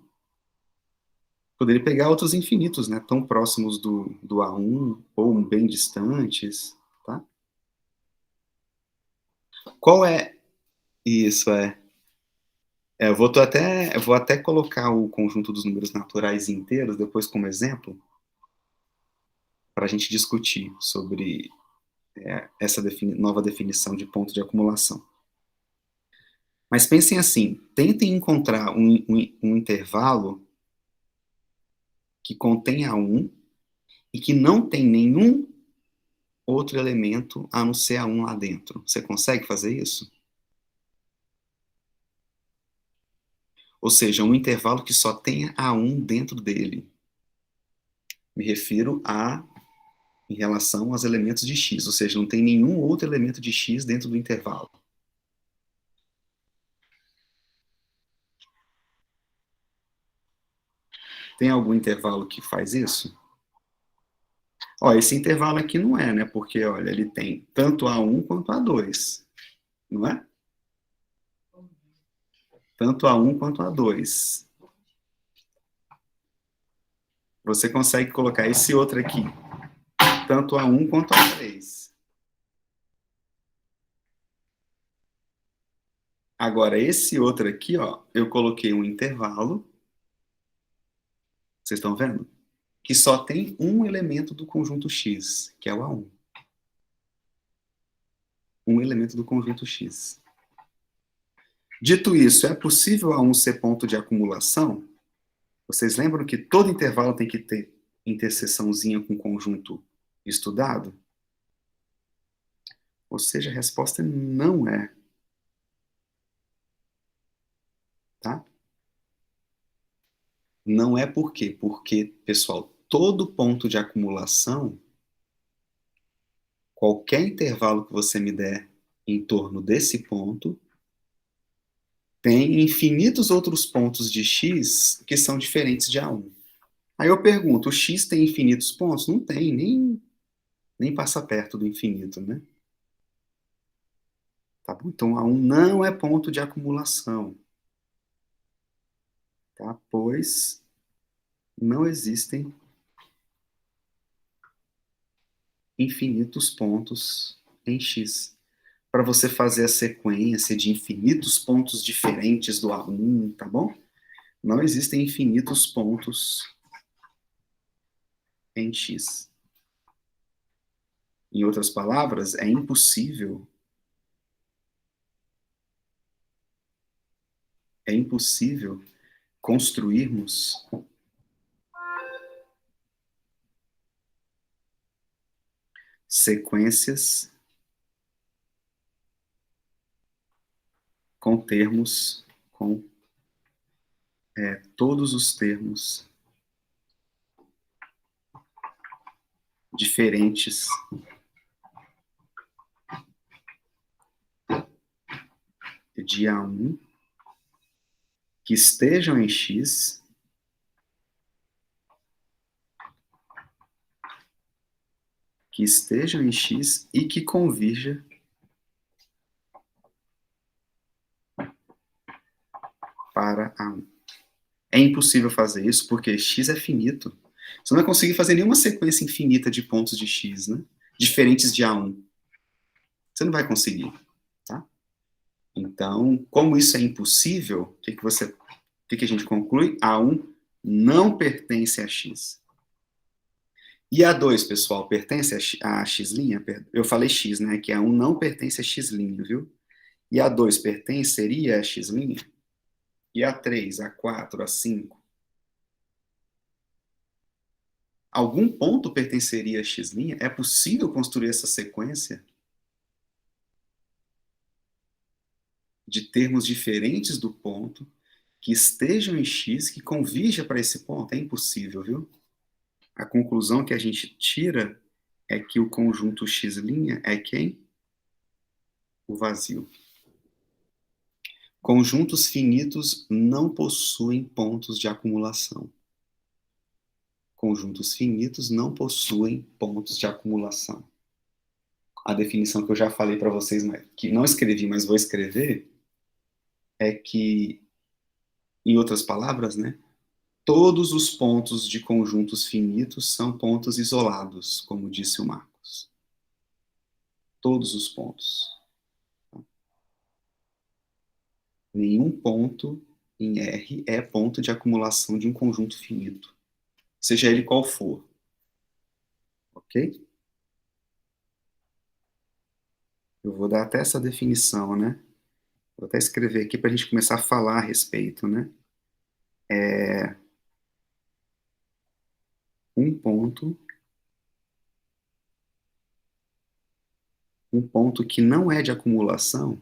Poderia pegar outros infinitos, né? Tão próximos do A1 ou bem distantes, tá? Qual é? Isso, eu vou até colocar o conjunto dos números naturais inteiros depois como exemplo, para a gente discutir sobre essa nova definição de ponto de acumulação. Mas pensem assim, tentem encontrar um intervalo que contenha 1 e que não tem nenhum outro elemento a não ser a 1 lá dentro. Você consegue fazer isso? Ou seja, um intervalo que só tenha a 1 dentro dele. Me refiro a em relação aos elementos de x, ou seja, não tem nenhum outro elemento de x dentro do intervalo. Tem algum intervalo que faz isso? Ó, esse intervalo aqui não é, né? Porque, olha, ele tem tanto A1 quanto A2, não é? Tanto A1 quanto A2. Você consegue colocar esse outro aqui, tanto A1 quanto A3. Agora, esse outro aqui, ó, eu coloquei um intervalo, vocês estão vendo? Que só tem um elemento do conjunto X, que é o A1. Um elemento do conjunto X. Dito isso, é possível A1 ser ponto de acumulação? Vocês lembram que todo intervalo tem que ter interseçãozinha com conjunto estudado? Ou seja, a resposta não é. Tá? Não é por quê? Porque, pessoal, todo ponto de acumulação, qualquer intervalo que você me der em torno desse ponto, tem infinitos outros pontos de x que são diferentes de A1. Aí eu pergunto, o x tem infinitos pontos? Não tem, nem passa perto do infinito, né? Tá bom? Então A1 não é ponto de acumulação, tá? Pois não existem infinitos pontos em x. Para você fazer a sequência de infinitos pontos diferentes do A1, tá bom? Não existem infinitos pontos em x. Em outras palavras, é impossível é impossível construirmos sequências com termos, com todos os termos diferentes de A1 que estejam em X e que convirja para A1. É impossível fazer isso porque X é finito. Você não vai conseguir fazer nenhuma sequência infinita de pontos de X, né? Diferentes de A1. Você não vai conseguir, tá? Então, como isso é impossível, o que a gente conclui? A1 não pertence a X. E A2, pessoal, pertence a X'? Eu falei X, né? Que A1 não pertence a X', viu? E A2 pertenceria a X'? E A3, A4, A5? Algum ponto pertenceria a X'? É possível construir essa sequência de termos diferentes do ponto que estejam em X, que convirja para esse ponto? É impossível, viu? A conclusão que a gente tira é que o conjunto X' é quem? O vazio. Conjuntos finitos não possuem pontos de acumulação. Conjuntos finitos não possuem pontos de acumulação. A definição que eu já falei para vocês, que não escrevi, mas vou escrever, é que, em outras palavras, né, todos os pontos de conjuntos finitos são pontos isolados, como disse o Marcos. Todos os pontos. Nenhum ponto em R é ponto de acumulação de um conjunto finito, seja ele qual for. Ok? Eu vou dar até essa definição, né? Vou até escrever aqui para a gente começar a falar a respeito, né? Um ponto que não é de acumulação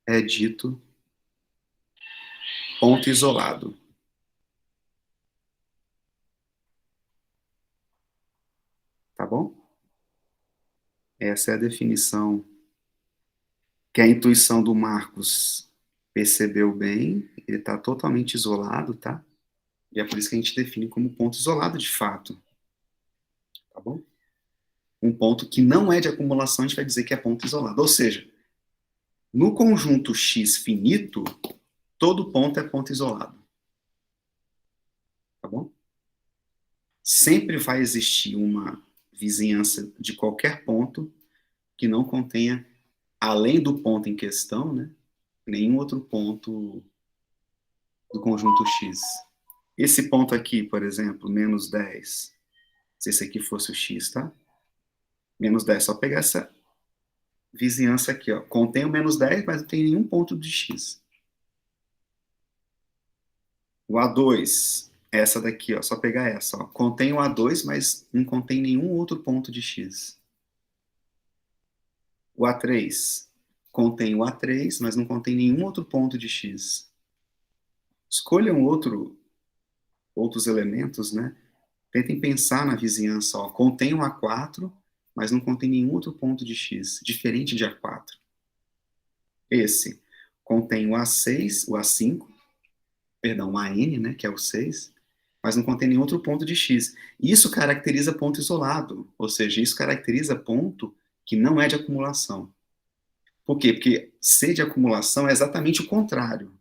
é dito ponto isolado. Tá bom? Essa é a definição que a intuição do Marcos percebeu bem. Ele está totalmente isolado, tá? E é por isso que a gente define como ponto isolado de fato. Tá bom? Um ponto que não é de acumulação, a gente vai dizer que é ponto isolado. Ou seja, no conjunto X finito, todo ponto é ponto isolado. Tá bom? Sempre vai existir uma vizinhança de qualquer ponto que não contenha, além do ponto em questão, né, nenhum outro ponto do conjunto X. Esse ponto aqui, por exemplo, menos 10, se esse aqui fosse o X, tá? Menos 10, só pegar essa vizinhança aqui, ó. Contém o menos 10, mas não tem nenhum ponto de X. O A2, essa daqui, ó, só pegar essa, ó. Contém o A2, mas não contém nenhum outro ponto de X. O A3 contém o A3, mas não contém nenhum outro ponto de X. Escolham outros elementos, né? Tentem pensar na vizinhança, ó. Contém o A4, mas não contém nenhum outro ponto de X, diferente de A4. Esse contém o A6, o A5, perdão, o AN, né, que é o 6, mas não contém nenhum outro ponto de X. Isso caracteriza ponto isolado, ou seja, isso caracteriza ponto que não é de acumulação. Por quê? Porque ser de acumulação é exatamente o contrário.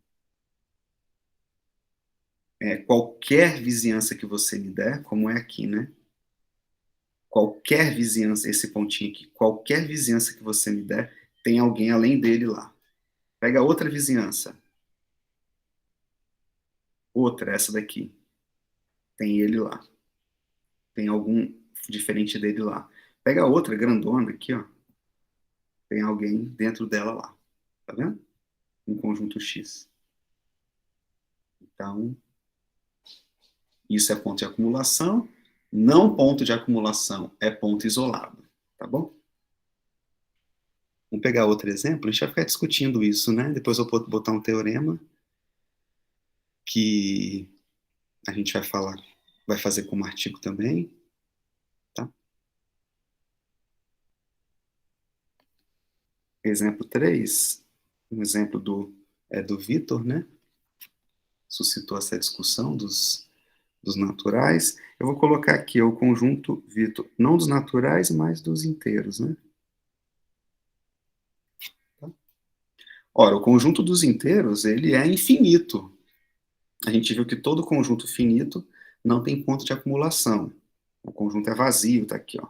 Qualquer vizinhança que você me der, como é aqui, né? Qualquer vizinhança, esse pontinho aqui, qualquer vizinhança que você me der, tem alguém além dele lá. Pega outra vizinhança. Outra, essa daqui. Tem ele lá. Tem algum diferente dele lá. Pega a outra grandona aqui, ó. Tem alguém dentro dela lá. Tá vendo? Um conjunto X. Então, isso é ponto de acumulação. Não ponto de acumulação é ponto isolado. Tá bom? Vamos pegar outro exemplo. A gente vai ficar discutindo isso, né? Depois eu vou botar um teorema que a gente vai falar, vai fazer como artigo também. Tá? Exemplo 3. Um exemplo do Vitor, né? Suscitou essa discussão dos naturais. Eu vou colocar aqui o conjunto Vitor, não dos naturais, mas dos inteiros, né? Tá? Ora, o conjunto dos inteiros, ele é infinito. A gente viu que todo conjunto finito não tem ponto de acumulação. O conjunto é vazio, tá aqui, ó.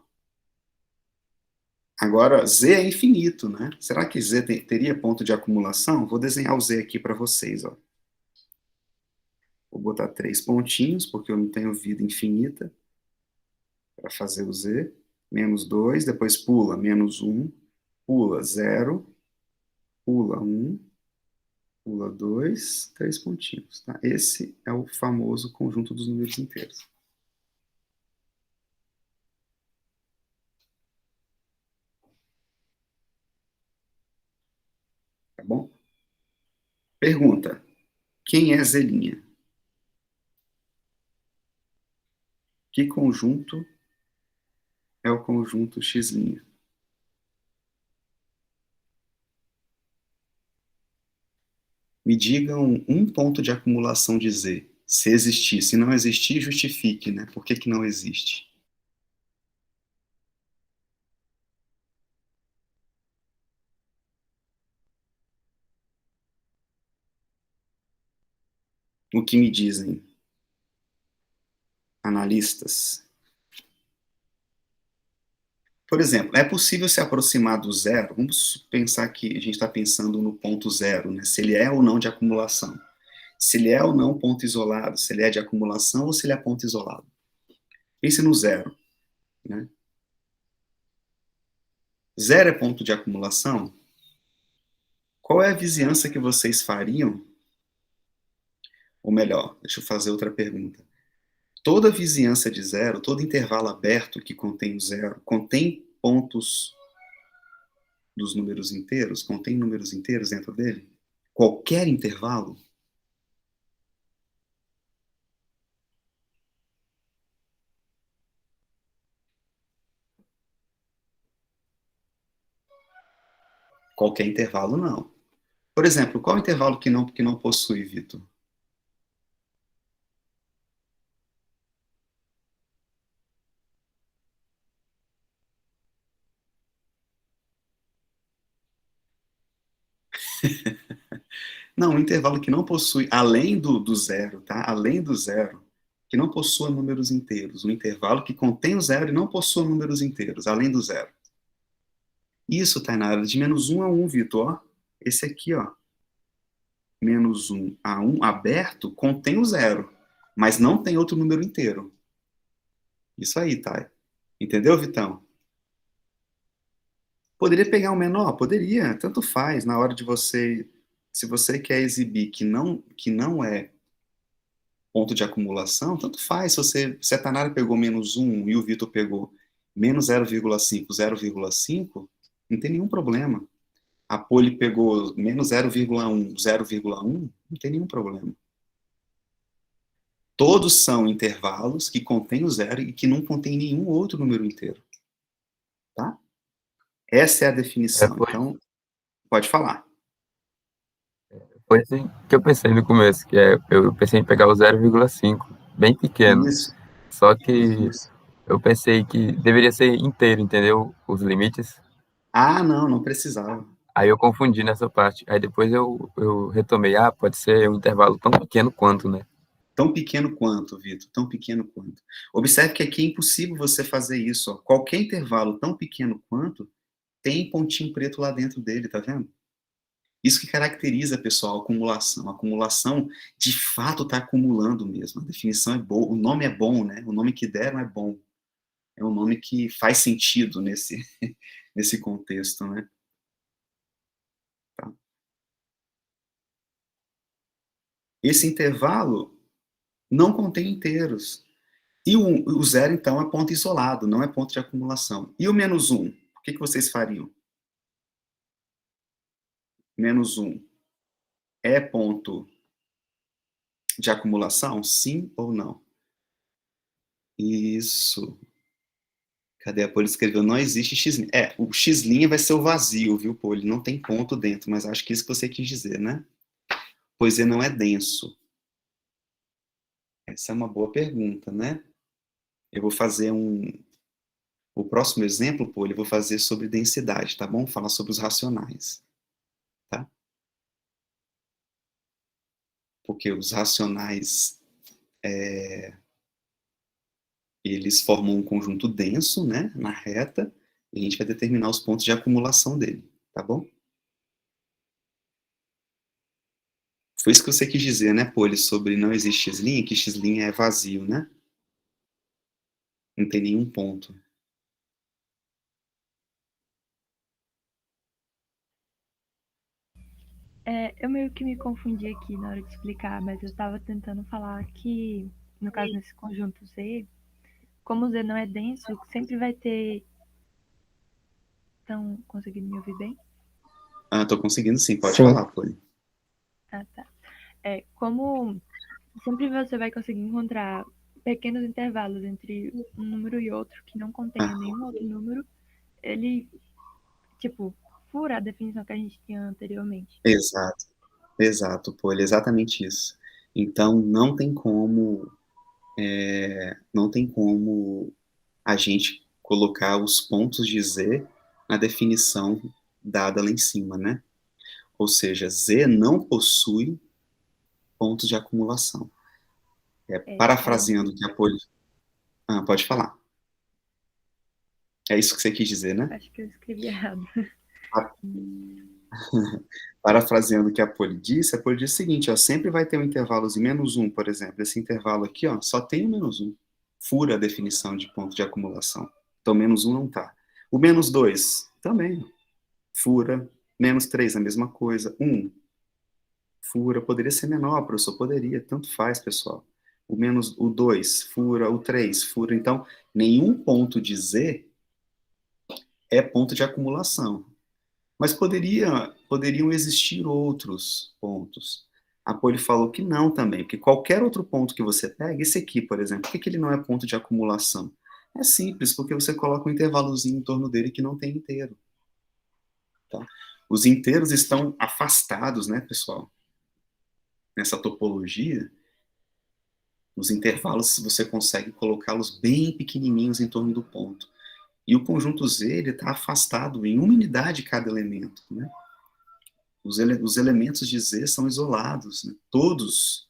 Agora, Z é infinito, né? Será que Z teria ponto de acumulação? Vou desenhar o Z aqui para vocês, ó. Vou botar 3 pontinhos, porque eu não tenho vida infinita para fazer o Z. Menos 2, depois pula, menos 1, pula 0, pula 1, pula 2, 3 pontinhos. Tá? Esse é o famoso conjunto dos números inteiros. Tá bom? Pergunta. Quem é Zelinha? Que conjunto é o conjunto X'? Me digam um ponto de acumulação de Z. Se existir. Se não existir, justifique, né? Por que que não existe? O que me dizem analistas? Por exemplo, é possível se aproximar do zero? Vamos pensar que a gente está pensando no ponto zero, né? Se ele é ou não de acumulação. Se ele é ou não ponto isolado, se ele é de acumulação ou se ele é ponto isolado. Pense no zero, né? Zero é ponto de acumulação? Qual é a vizinhança que vocês fariam? Ou melhor, deixa eu fazer outra pergunta. Toda vizinhança de zero, todo intervalo aberto que contém o zero, contém pontos dos números inteiros? Contém números inteiros dentro dele? Qualquer intervalo? Qualquer intervalo, não. Por exemplo, qual intervalo que não possui, Vitor? Não, um intervalo que não possui, além do zero, tá? Além do zero, que não possua números inteiros. Um intervalo que contém o zero e não possua números inteiros, além do zero. Isso, Tainara, de menos 1 a 1, Vitor. Ó. Esse aqui, ó. Menos 1 a 1 aberto contém o zero, mas não tem outro número inteiro. Isso aí, tá? Entendeu, Vitão? Poderia pegar um menor? Poderia, tanto faz. Na hora de você, se você quer exibir que não é ponto de acumulação, tanto faz. Se a Tanara pegou menos 1 e o Vitor pegou menos 0,5, 0,5, não tem nenhum problema. A Poli pegou menos 0,1, 0,1, não tem nenhum problema. Todos são intervalos que contêm o zero e que não contêm nenhum outro número inteiro. Tá? Essa é a definição. Então, pode falar. Foi assim que eu pensei no começo, eu pensei em pegar o 0,5, bem pequeno. Isso. Só que Isso. eu pensei que deveria ser inteiro, entendeu? Os limites. Ah, não precisava. Aí eu confundi nessa parte. Aí depois eu retomei, pode ser um intervalo tão pequeno quanto, né? Tão pequeno quanto, Vitor, tão pequeno quanto. Observe que aqui é impossível você fazer isso. Ó. Qualquer intervalo tão pequeno quanto tem pontinho preto lá dentro dele, tá vendo? Isso que caracteriza, pessoal, a acumulação. A acumulação, de fato, está acumulando mesmo. A definição é boa, o nome é bom, né? O nome que deram é bom. É um nome que faz sentido nesse contexto, né? Tá. Esse intervalo não contém inteiros. E o zero, então, é ponto isolado, não é ponto de acumulação. E o menos 1? O que vocês fariam? Menos 1 é ponto de acumulação? Sim ou não? Isso. Cadê a Poli? Escreveu, não existe x'. O x' vai ser o vazio, viu, Poli? Não tem ponto dentro, mas acho que isso que você quis dizer, né? Pois ele não é denso. Essa é uma boa pergunta, né? Eu vou fazer o próximo exemplo, Poli, eu vou fazer sobre densidade, tá bom? Falar sobre os racionais, tá? Porque os racionais, eles formam um conjunto denso, né, na reta, e a gente vai determinar os pontos de acumulação dele, tá bom? Foi isso que você quis dizer, né, Poli, sobre não existe x', que x' é vazio, né? Não tem nenhum ponto. Eu meio que me confundi aqui na hora de explicar, mas eu estava tentando falar que, no caso, nesse conjunto Z, como o Z não é denso, sempre vai ter. Estão conseguindo me ouvir bem? Ah, tô conseguindo sim, pode Sim. falar, Poli. Ah, tá. Como sempre você vai conseguir encontrar pequenos intervalos entre um número e outro que não contenha nenhum outro número, ele, tipo, fura a definição que a gente tinha anteriormente. Exato, Poli, exatamente isso. Então, não tem como a gente colocar os pontos de Z na definição dada lá em cima, né? Ou seja, Z não possui pontos de acumulação. Parafraseando o que a Poli... pode falar. É isso que você quis dizer, né? Acho que eu escrevi errado. Parafraseando o que a Poli disse o seguinte, ó, sempre vai ter um intervalo de menos 1, por exemplo. Esse intervalo aqui, ó, só tem o menos 1. Fura a definição de ponto de acumulação. Então, menos 1 não tá. O menos 2, também. Fura. Menos 3, a mesma coisa. 1, fura. Poderia ser menor, professor? Poderia. Tanto faz, pessoal. O 2, fura. O 3, fura. Então, nenhum ponto de Z é ponto de acumulação. Mas poderiam existir outros pontos. A Poli falou que não também, porque qualquer outro ponto que você pega, esse aqui, por exemplo, por que ele não é ponto de acumulação? É simples, porque você coloca um intervalozinho em torno dele que não tem inteiro. Tá? Os inteiros estão afastados, né, pessoal? Nessa topologia, os intervalos você consegue colocá-los bem pequenininhos em torno do ponto. E o conjunto Z ele está afastado em uma unidade cada elemento, né? Os elementos de Z são isolados, né? Todos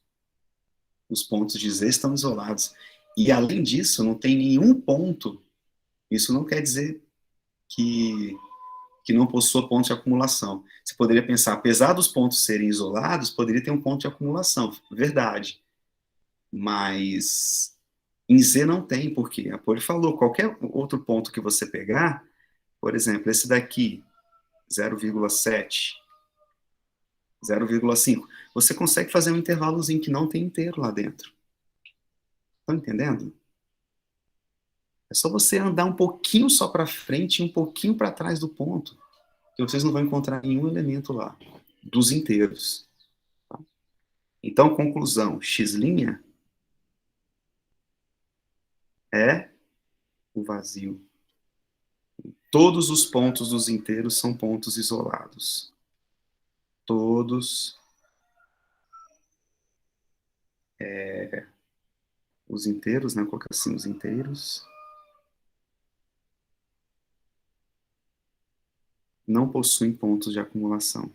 os pontos de Z estão isolados. E, além disso, não tem nenhum ponto. Isso não quer dizer que não possua ponto de acumulação. Você poderia pensar, apesar dos pontos serem isolados, poderia ter um ponto de acumulação. Verdade. Mas em Z não tem, porque a Poli falou, qualquer outro ponto que você pegar, por exemplo, esse daqui, 0,7, 0,5, você consegue fazer um intervalozinho que não tem inteiro lá dentro. Estão entendendo? É só você andar um pouquinho só para frente e um pouquinho para trás do ponto, que vocês não vão encontrar nenhum elemento lá, dos inteiros. Tá? Então, conclusão, x' é o vazio. Todos os pontos dos inteiros são pontos isolados. Todos os inteiros, né? Colocar assim, os inteiros não possuem pontos de acumulação.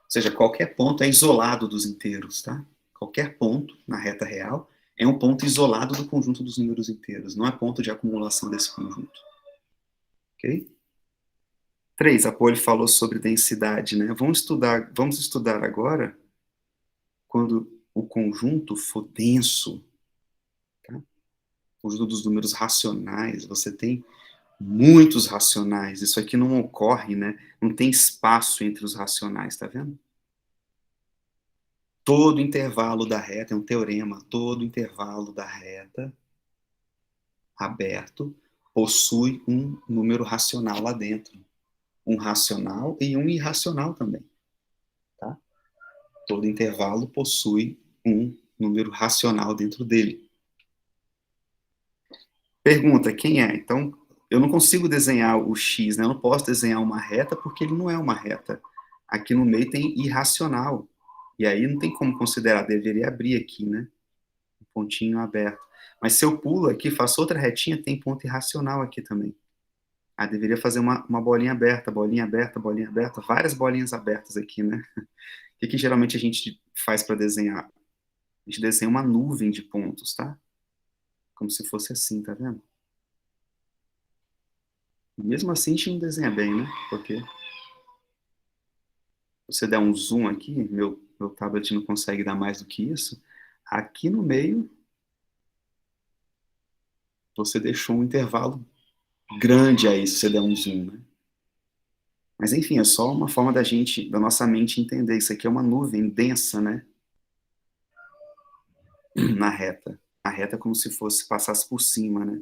Ou seja, qualquer ponto é isolado dos inteiros, tá? Qualquer ponto na reta real é um ponto isolado do conjunto dos números inteiros, não é ponto de acumulação desse conjunto. Ok? 3, a Poli falou sobre densidade, né? Vamos estudar agora quando o conjunto for denso, tá? O conjunto dos números racionais, você tem muitos racionais, isso aqui não ocorre, né? Não tem espaço entre os racionais, tá vendo? Todo intervalo da reta, é um teorema, todo intervalo da reta aberto possui um número racional lá dentro. Um racional e um irracional também. Tá? Todo intervalo possui um número racional dentro dele. Pergunta, quem é? Então, eu não consigo desenhar o x, né? Eu não posso desenhar uma reta porque ele não é uma reta. Aqui no meio tem irracional. E aí não tem como considerar, deveria abrir aqui, né? Um pontinho aberto. Mas se eu pulo aqui, faço outra retinha, tem ponto irracional aqui também. Ah, deveria fazer uma bolinha aberta, várias bolinhas abertas aqui, né? O que geralmente a gente faz para desenhar? A gente desenha uma nuvem de pontos, tá? Como se fosse assim, tá vendo? Mesmo assim, a gente não desenha bem, né? Porque se você der um zoom aqui, meu tablet não consegue dar mais do que isso. Aqui no meio, você deixou um intervalo grande aí, se você der um zoom, né? Mas enfim, é só uma forma da nossa mente entender. Isso aqui é uma nuvem densa, né? Na reta. A reta é como se passasse por cima, né?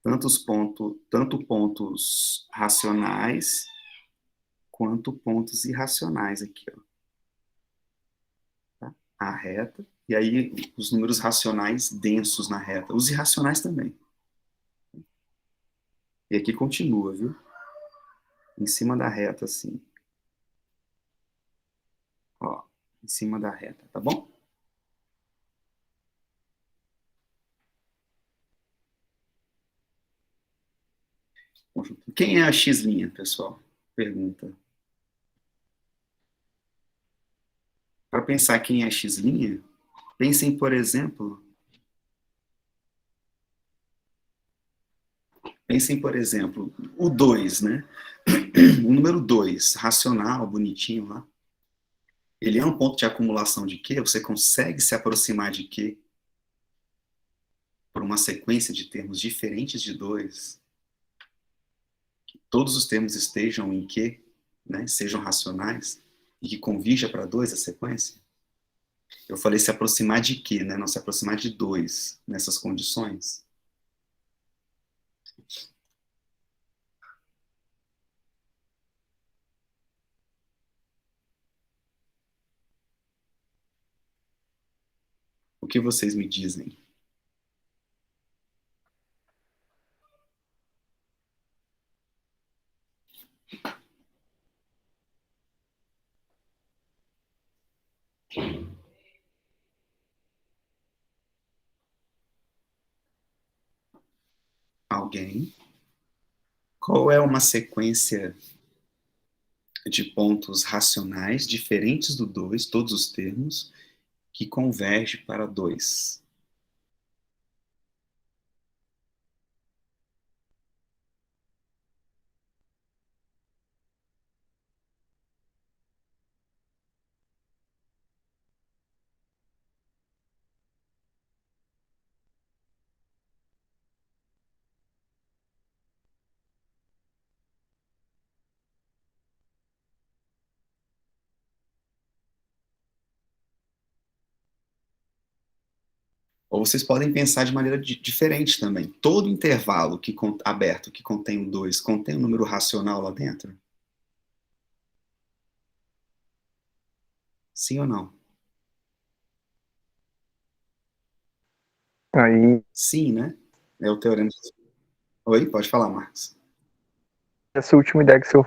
Tanto pontos racionais quanto pontos irracionais aqui, ó. Tá? A reta, e aí os números racionais densos na reta. Os irracionais também. E aqui continua, viu? Em cima da reta, assim. Ó, em cima da reta, tá bom? Quem é a x', pessoal? Pergunta. Para pensar quem é a x', pensem, por exemplo, o 2, né? O número 2, racional, bonitinho lá. Ele é um ponto de acumulação de Q? Você consegue se aproximar de Q por uma sequência de termos diferentes de 2? Que todos os termos estejam em Q, né? Sejam racionais, e que convirja para 2 a sequência? Eu falei se aproximar de Q, né? Não se aproximar de 2 nessas condições. O que vocês me dizem? Alguém? Qual é uma sequência de pontos racionais diferentes do 2, todos os termos, que converge para 2? Ou vocês podem pensar de maneira diferente também. Todo intervalo aberto que contém o 2 contém um número racional lá dentro? Sim ou não? Aí, Sim, né? É o teorema. Oi, pode falar, Marcos. essa última ideia que você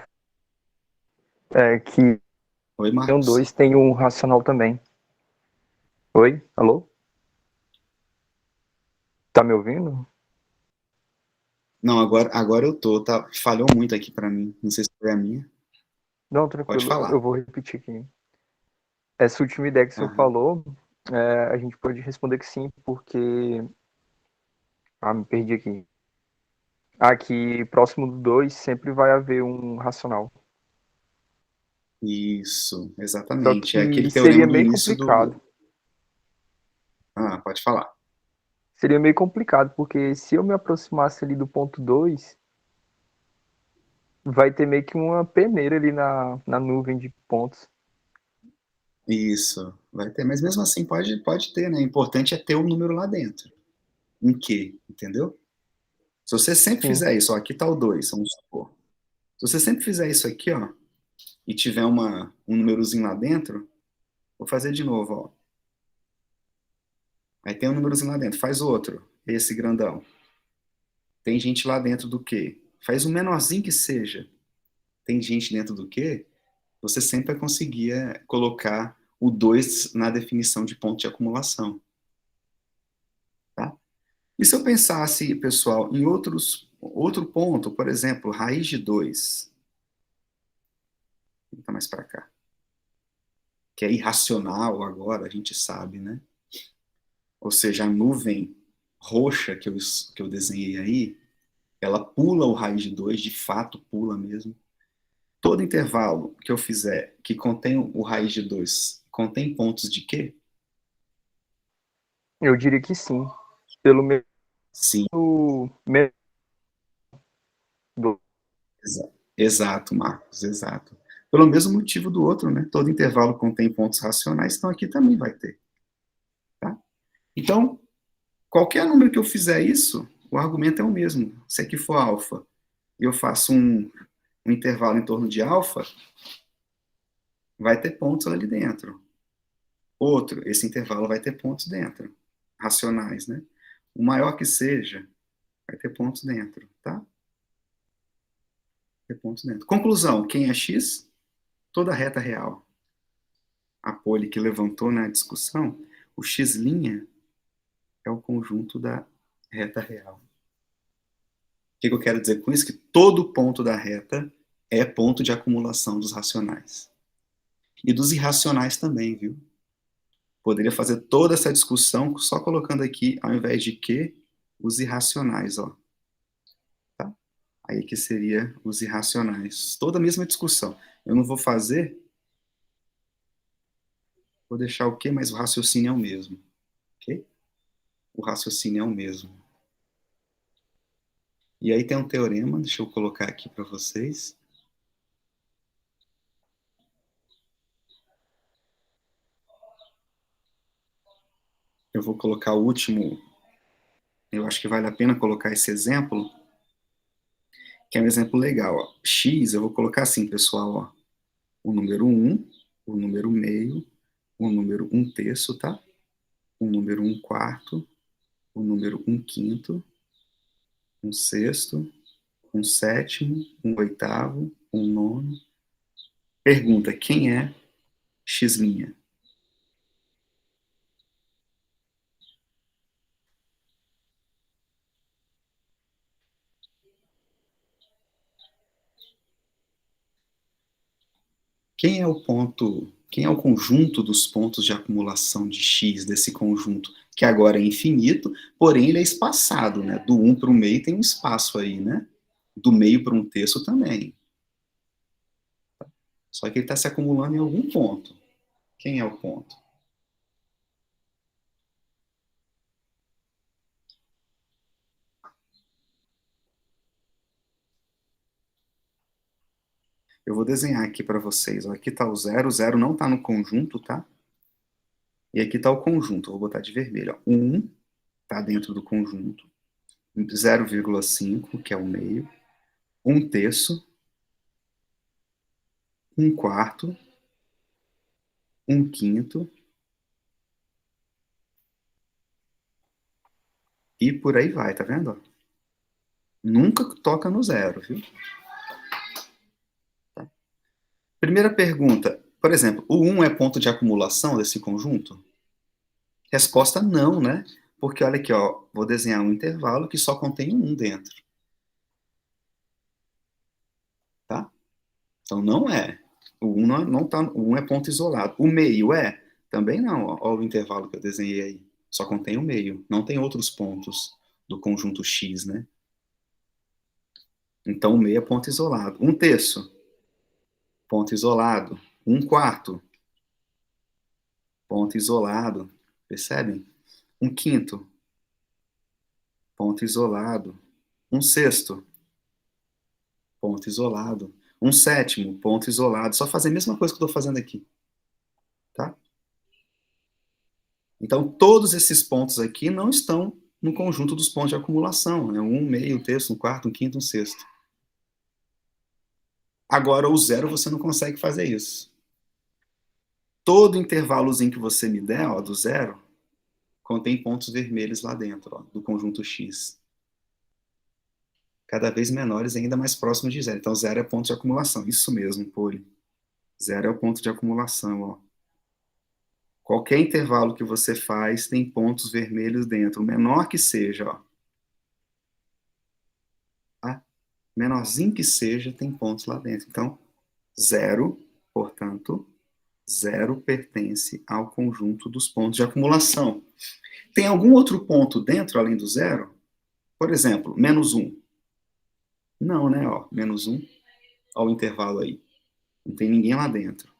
é que Oi, um Marcos. 2 tem um racional também. Oi? Alô? Tá me ouvindo? Não, agora eu tô, tá? Falhou muito aqui para mim. Não sei se foi a minha. Não, Pode tranquilo, eu falar. vou repetir aqui. Essa última ideia que você Aham. falou A gente pode responder que sim, porque... me perdi aqui. Aqui, próximo do 2, sempre vai haver um racional. Isso, Só exatamente. É que aquele teorema seria do meio início complicado. do... Pode falar. Seria meio complicado, porque se eu me aproximasse ali do ponto 2, vai ter meio que uma peneira ali na nuvem de pontos. Isso, vai ter. Mas mesmo assim pode ter, né? O importante é ter um número lá dentro. Em que, entendeu? Se você sempre Sim. fizer isso, ó, aqui tá o 2, vamos supor. Se você sempre fizer isso aqui, ó, e tiver um númerozinho lá dentro, vou fazer de novo, ó. Aí tem um númerozinho lá dentro, faz outro, esse grandão. Tem gente lá dentro do quê? Faz o menorzinho que seja. Tem gente dentro do quê? Você sempre vai conseguir colocar o 2 na definição de ponto de acumulação. Tá? E se eu pensasse, pessoal, em outro ponto, por exemplo, raiz de 2. Vou botar mais para cá. Que é irracional agora, a gente sabe, né? Ou seja, a nuvem roxa que eu desenhei aí, ela pula o raiz de 2, de fato pula mesmo. Todo intervalo que eu fizer que contém o raiz de 2 contém pontos de quê? Eu diria que sim. Pelo menos Sim, do... exato, Marcos, exato. Pelo mesmo motivo do outro, né? Todo intervalo contém pontos racionais, então aqui também vai ter. Tá? Então, qualquer número que eu fizer isso, o argumento é o mesmo. Se aqui for alfa e eu faço um intervalo em torno de alfa, vai ter pontos ali dentro. Outro, esse intervalo vai ter pontos dentro, racionais, né? O maior que seja, vai ter pontos dentro, tá? Ter pontos dentro. Conclusão, quem é x? Toda reta real. A Poli que levantou na discussão, o x' é o conjunto da reta real. O que eu quero dizer com isso? Que todo ponto da reta é ponto de acumulação dos racionais. E dos irracionais também, viu? Poderia fazer toda essa discussão só colocando aqui, ao invés de que, os irracionais, ó. Tá? Aí que seria os irracionais. Toda a mesma discussão. Eu não vou fazer, vou deixar o quê? Mas o raciocínio é o mesmo. Ok? O raciocínio é o mesmo. E aí tem um teorema, deixa eu colocar aqui para vocês. Eu vou colocar o último, eu acho que vale a pena colocar esse exemplo, que é um exemplo legal. Ó. X, eu vou colocar assim, pessoal, ó, o número 1, o número meio, o número 1/3, tá? O número 1/4, o número 1/5, 1/6, 1/7, 1/8, 1/9. Pergunta, quem é X'? Quem é o ponto, quem é o conjunto dos pontos de acumulação de x desse conjunto, que agora é infinito, porém ele é espaçado, né? Do 1 para o meio tem um espaço aí, né? Do meio para 1/3 também. Só que ele está se acumulando em algum ponto. Quem é o ponto? Eu vou desenhar aqui para vocês. Ó, aqui está o zero não está no conjunto, tá? E aqui está o conjunto, vou botar de vermelho. Ó. 1 está dentro do conjunto. 0,5, que é o meio. 1/3. 1/4. 1/5. E por aí vai, tá vendo? Nunca toca no zero, viu? Tá. Primeira pergunta, por exemplo, o 1 é ponto de acumulação desse conjunto? Resposta não, né? Porque olha aqui, ó, vou desenhar um intervalo que só contém um 1 dentro. Tá? Então não é. O 1 não tá, o 1 é ponto isolado. O meio é? Também não, ó, ó o intervalo que eu desenhei aí. Só contém o meio, não tem outros pontos do conjunto X, né? Então, o meio é ponto isolado. Um terço, ponto isolado. Um quarto, ponto isolado. Percebem? Um quinto, ponto isolado. Um sexto, ponto isolado. Um sétimo, ponto isolado. Só fazer a mesma coisa que eu estou fazendo aqui, tá? Então, todos esses pontos aqui não estão no conjunto dos pontos de acumulação. É um meio, um terço, um quarto, um quinto, um sexto. Agora, o zero, você não consegue fazer isso. Todo intervalozinho que você me der, ó, do zero, contém pontos vermelhos lá dentro, ó, do conjunto X. Cada vez menores e ainda mais próximos de zero. Então, zero é ponto de acumulação. Isso mesmo, Poli. Zero é o ponto de acumulação, ó. Qualquer intervalo que você faz tem pontos vermelhos dentro, o menor que seja, ó. Tá? Menorzinho que seja, tem pontos lá dentro. Então, zero, portanto, zero pertence ao conjunto dos pontos de acumulação. Tem algum outro ponto dentro, além do zero? Por exemplo, menos um. Não, né? Ó, menos um. Ó o intervalo aí. Não tem ninguém lá dentro.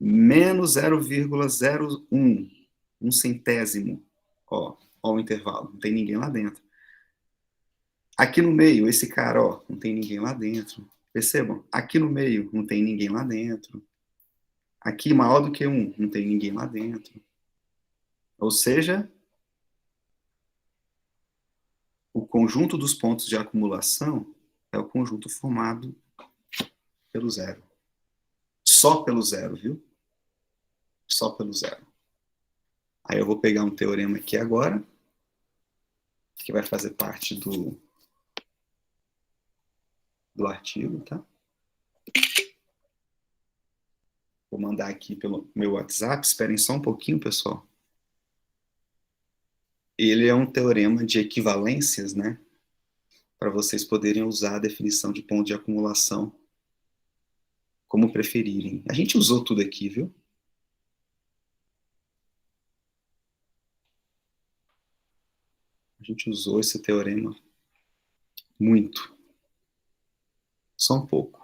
Menos 0,01. Um centésimo. Ó o intervalo. Não tem ninguém lá dentro. Aqui no meio, esse cara, ó, não tem ninguém lá dentro. Percebam? Aqui no meio, não tem ninguém lá dentro. Aqui, maior do que um, não tem ninguém lá dentro. Ou seja, o conjunto dos pontos de acumulação é o conjunto formado pelo zero. Só pelo zero, viu? Só pelo zero. Aí eu vou pegar um teorema aqui agora, que vai fazer parte do artigo, tá? Vou mandar aqui pelo meu WhatsApp. Esperem só um pouquinho, pessoal. Ele é um teorema de equivalências, né? Para vocês poderem usar a definição de ponto de acumulação como preferirem. A gente usou tudo aqui, viu? A gente usou esse teorema muito. Só um pouco.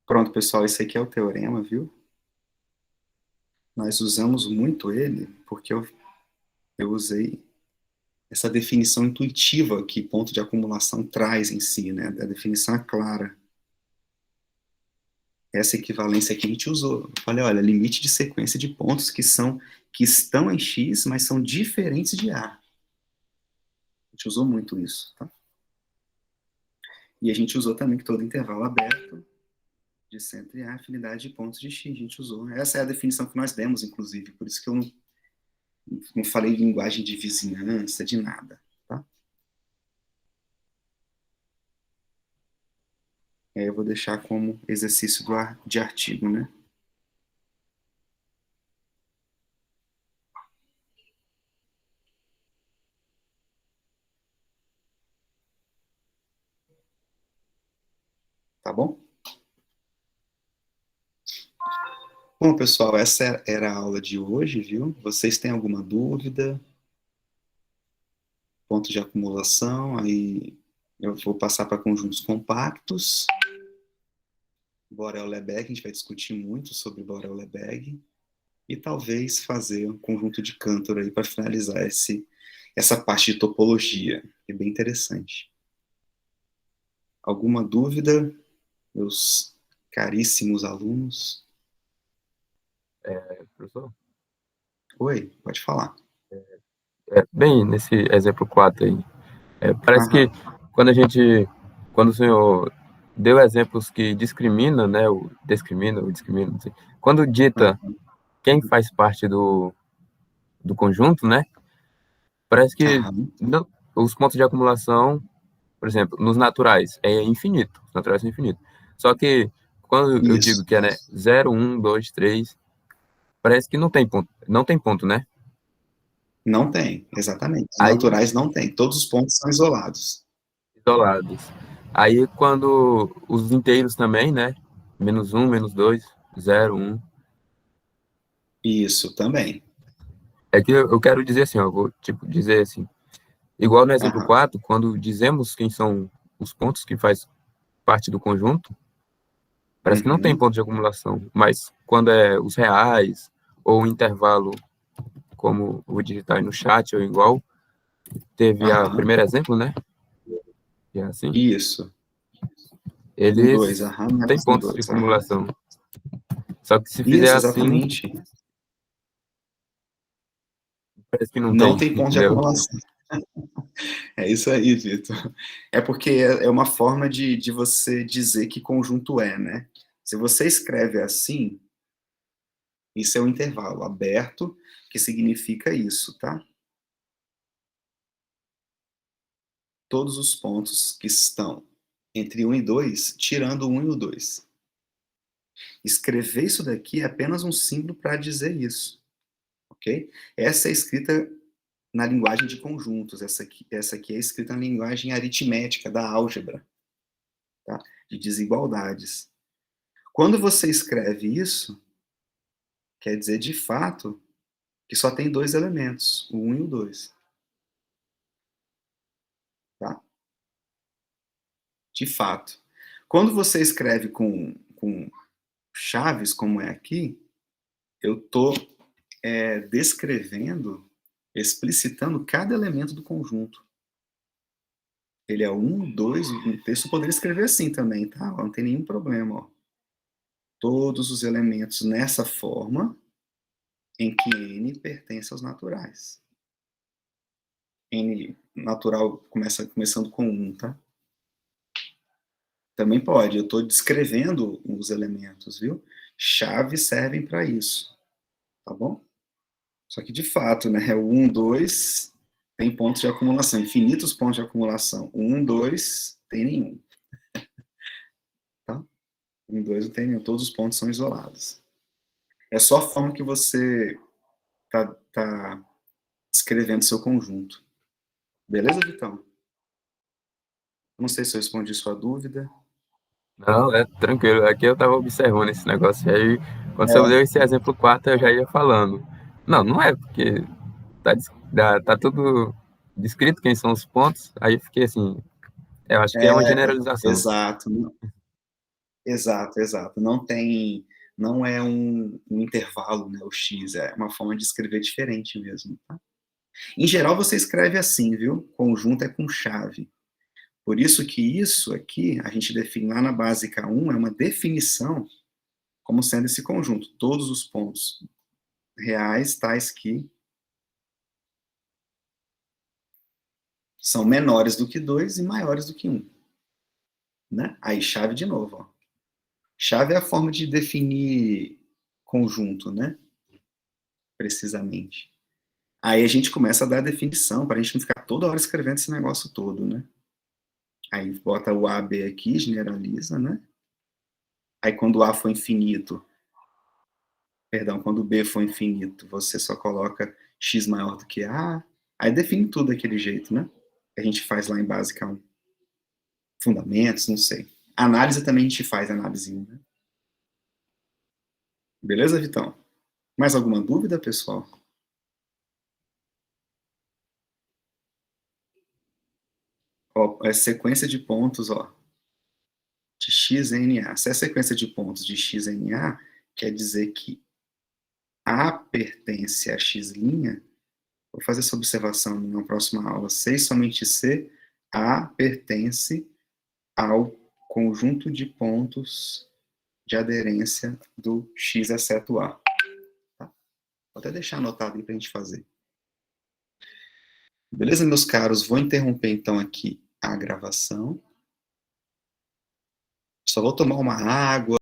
Pronto, pessoal, esse aqui é o teorema, viu? Nós usamos muito ele porque eu usei essa definição intuitiva que ponto de acumulação traz em si, né? A definição é clara. Essa equivalência aqui a gente usou. Eu falei, olha, limite de sequência de pontos que estão em X, mas são diferentes de A. A gente usou muito isso, tá? E a gente usou também que todo intervalo aberto de centro e A, afinidade de pontos de X. A gente usou. Essa é a definição que nós demos, inclusive. Por isso que eu não falei de linguagem de vizinhança, de nada, tá? E aí eu vou deixar como exercício de artigo, né? bom? Bom, pessoal, essa era a aula de hoje, viu? Vocês têm alguma dúvida? Ponto de acumulação, aí eu vou passar para conjuntos compactos. Borel-Lebesgue, a gente vai discutir muito sobre Borel-Lebesgue. E talvez fazer um conjunto de Cantor aí para finalizar essa parte de topologia, que é bem interessante. Alguma dúvida, meus caríssimos alunos? Professor? Oi, pode falar. Bem, nesse exemplo 4 aí, parece que quando o senhor deu exemplos que discrimina, né, o discrimina, não sei, quando dita quem faz parte do conjunto, né, parece que os pontos de acumulação, por exemplo, nos naturais é infinito, os naturais são infinitos. Só que quando eu digo que é, né, 0, 1, 2, 3, parece que não tem ponto, né? Não tem, exatamente. Os Aí, naturais não tem, todos os pontos são isolados. isolados. Aí quando os inteiros também, né? -1, -2, 0, 1. Isso, também. É que eu quero dizer assim, ó, eu vou tipo, dizer assim, igual no exemplo 4, quando dizemos quem são os pontos que faz parte do conjunto, parece que não tem ponto de acumulação, mas quando é os reais, ou o intervalo, como eu vou digitar aí no chat, ou igual, teve o primeiro exemplo, né? Que é assim. Isso. Eles 2, têm pontos de acumulação. Só que se fizer isso, assim, exatamente. parece que não tem ponto de acumulação. É isso aí, Vitor. É porque é uma forma de você dizer que conjunto é, né? Se você escreve assim, isso é um intervalo aberto, que significa isso, tá? Todos os pontos que estão entre 1 e 2, tirando o 1 e o 2. Escrever isso daqui é apenas um símbolo para dizer isso, ok? Essa é escrita na linguagem de conjuntos, essa aqui é escrita na linguagem aritmética da álgebra, tá? De desigualdades. Quando você escreve isso, quer dizer, de fato, que só tem 2 elementos, o 1 e o 2. Tá? De fato. Quando você escreve com chaves, como é aqui, eu estou descrevendo, explicitando cada elemento do conjunto. Ele é 1, 2, o texto poderia escrever assim também, tá? Não tem nenhum problema, ó. Todos os elementos nessa forma em que N pertence aos naturais. N natural começando com 1, tá? Também pode, eu estou descrevendo os elementos, viu? Chaves servem para isso, tá bom? Só que, de fato, né, o 1, 2 tem pontos de acumulação, infinitos pontos de acumulação. 1, 2 tem nenhum. Tá? 1, 2 não tem nenhum, todos os pontos são isolados. É só a forma que você tá descrevendo seu conjunto. Beleza, Vitão? Não sei se eu respondi sua dúvida. Não, é tranquilo. Aqui eu tava observando esse negócio aí. Quando você deu esse exemplo 4, eu já ia falando. Não é, porque tá tudo descrito quem são os pontos. Aí eu fiquei assim, eu acho que é uma generalização. Exato. Exato. Não é um intervalo, né, o X, é uma forma de escrever diferente mesmo, tá? Em geral, você escreve assim, viu? Conjunto é com chave. Por isso que isso aqui, a gente define lá na básica 1, é uma definição como sendo esse conjunto. Todos os pontos reais, tais que são menores do que 2 e maiores do que 1. Né? Aí, chave de novo. Ó. Chave é a forma de definir conjunto, né? Precisamente. Aí a gente começa a dar a definição, para a gente não ficar toda hora escrevendo esse negócio todo, né? Aí bota o A, B aqui, generaliza, né? Aí quando o A for infinito, quando o B for infinito, você só coloca X maior do que A, aí define tudo daquele jeito, né? A gente faz lá em básica 1. Fundamentos, não sei. Análise também a gente faz, análise, né? Beleza, Vitão? Mais alguma dúvida, pessoal? Ó, é sequência de pontos, ó, de XNA. Se é sequência de pontos de XNA, quer dizer que A pertence a X'. Vou fazer essa observação na próxima aula. Se e somente se A pertence ao conjunto de pontos de aderência do X exceto A. Tá? Vou até deixar anotado aí para a gente fazer. Beleza, meus caros? Vou interromper então aqui a gravação. Só vou tomar uma água.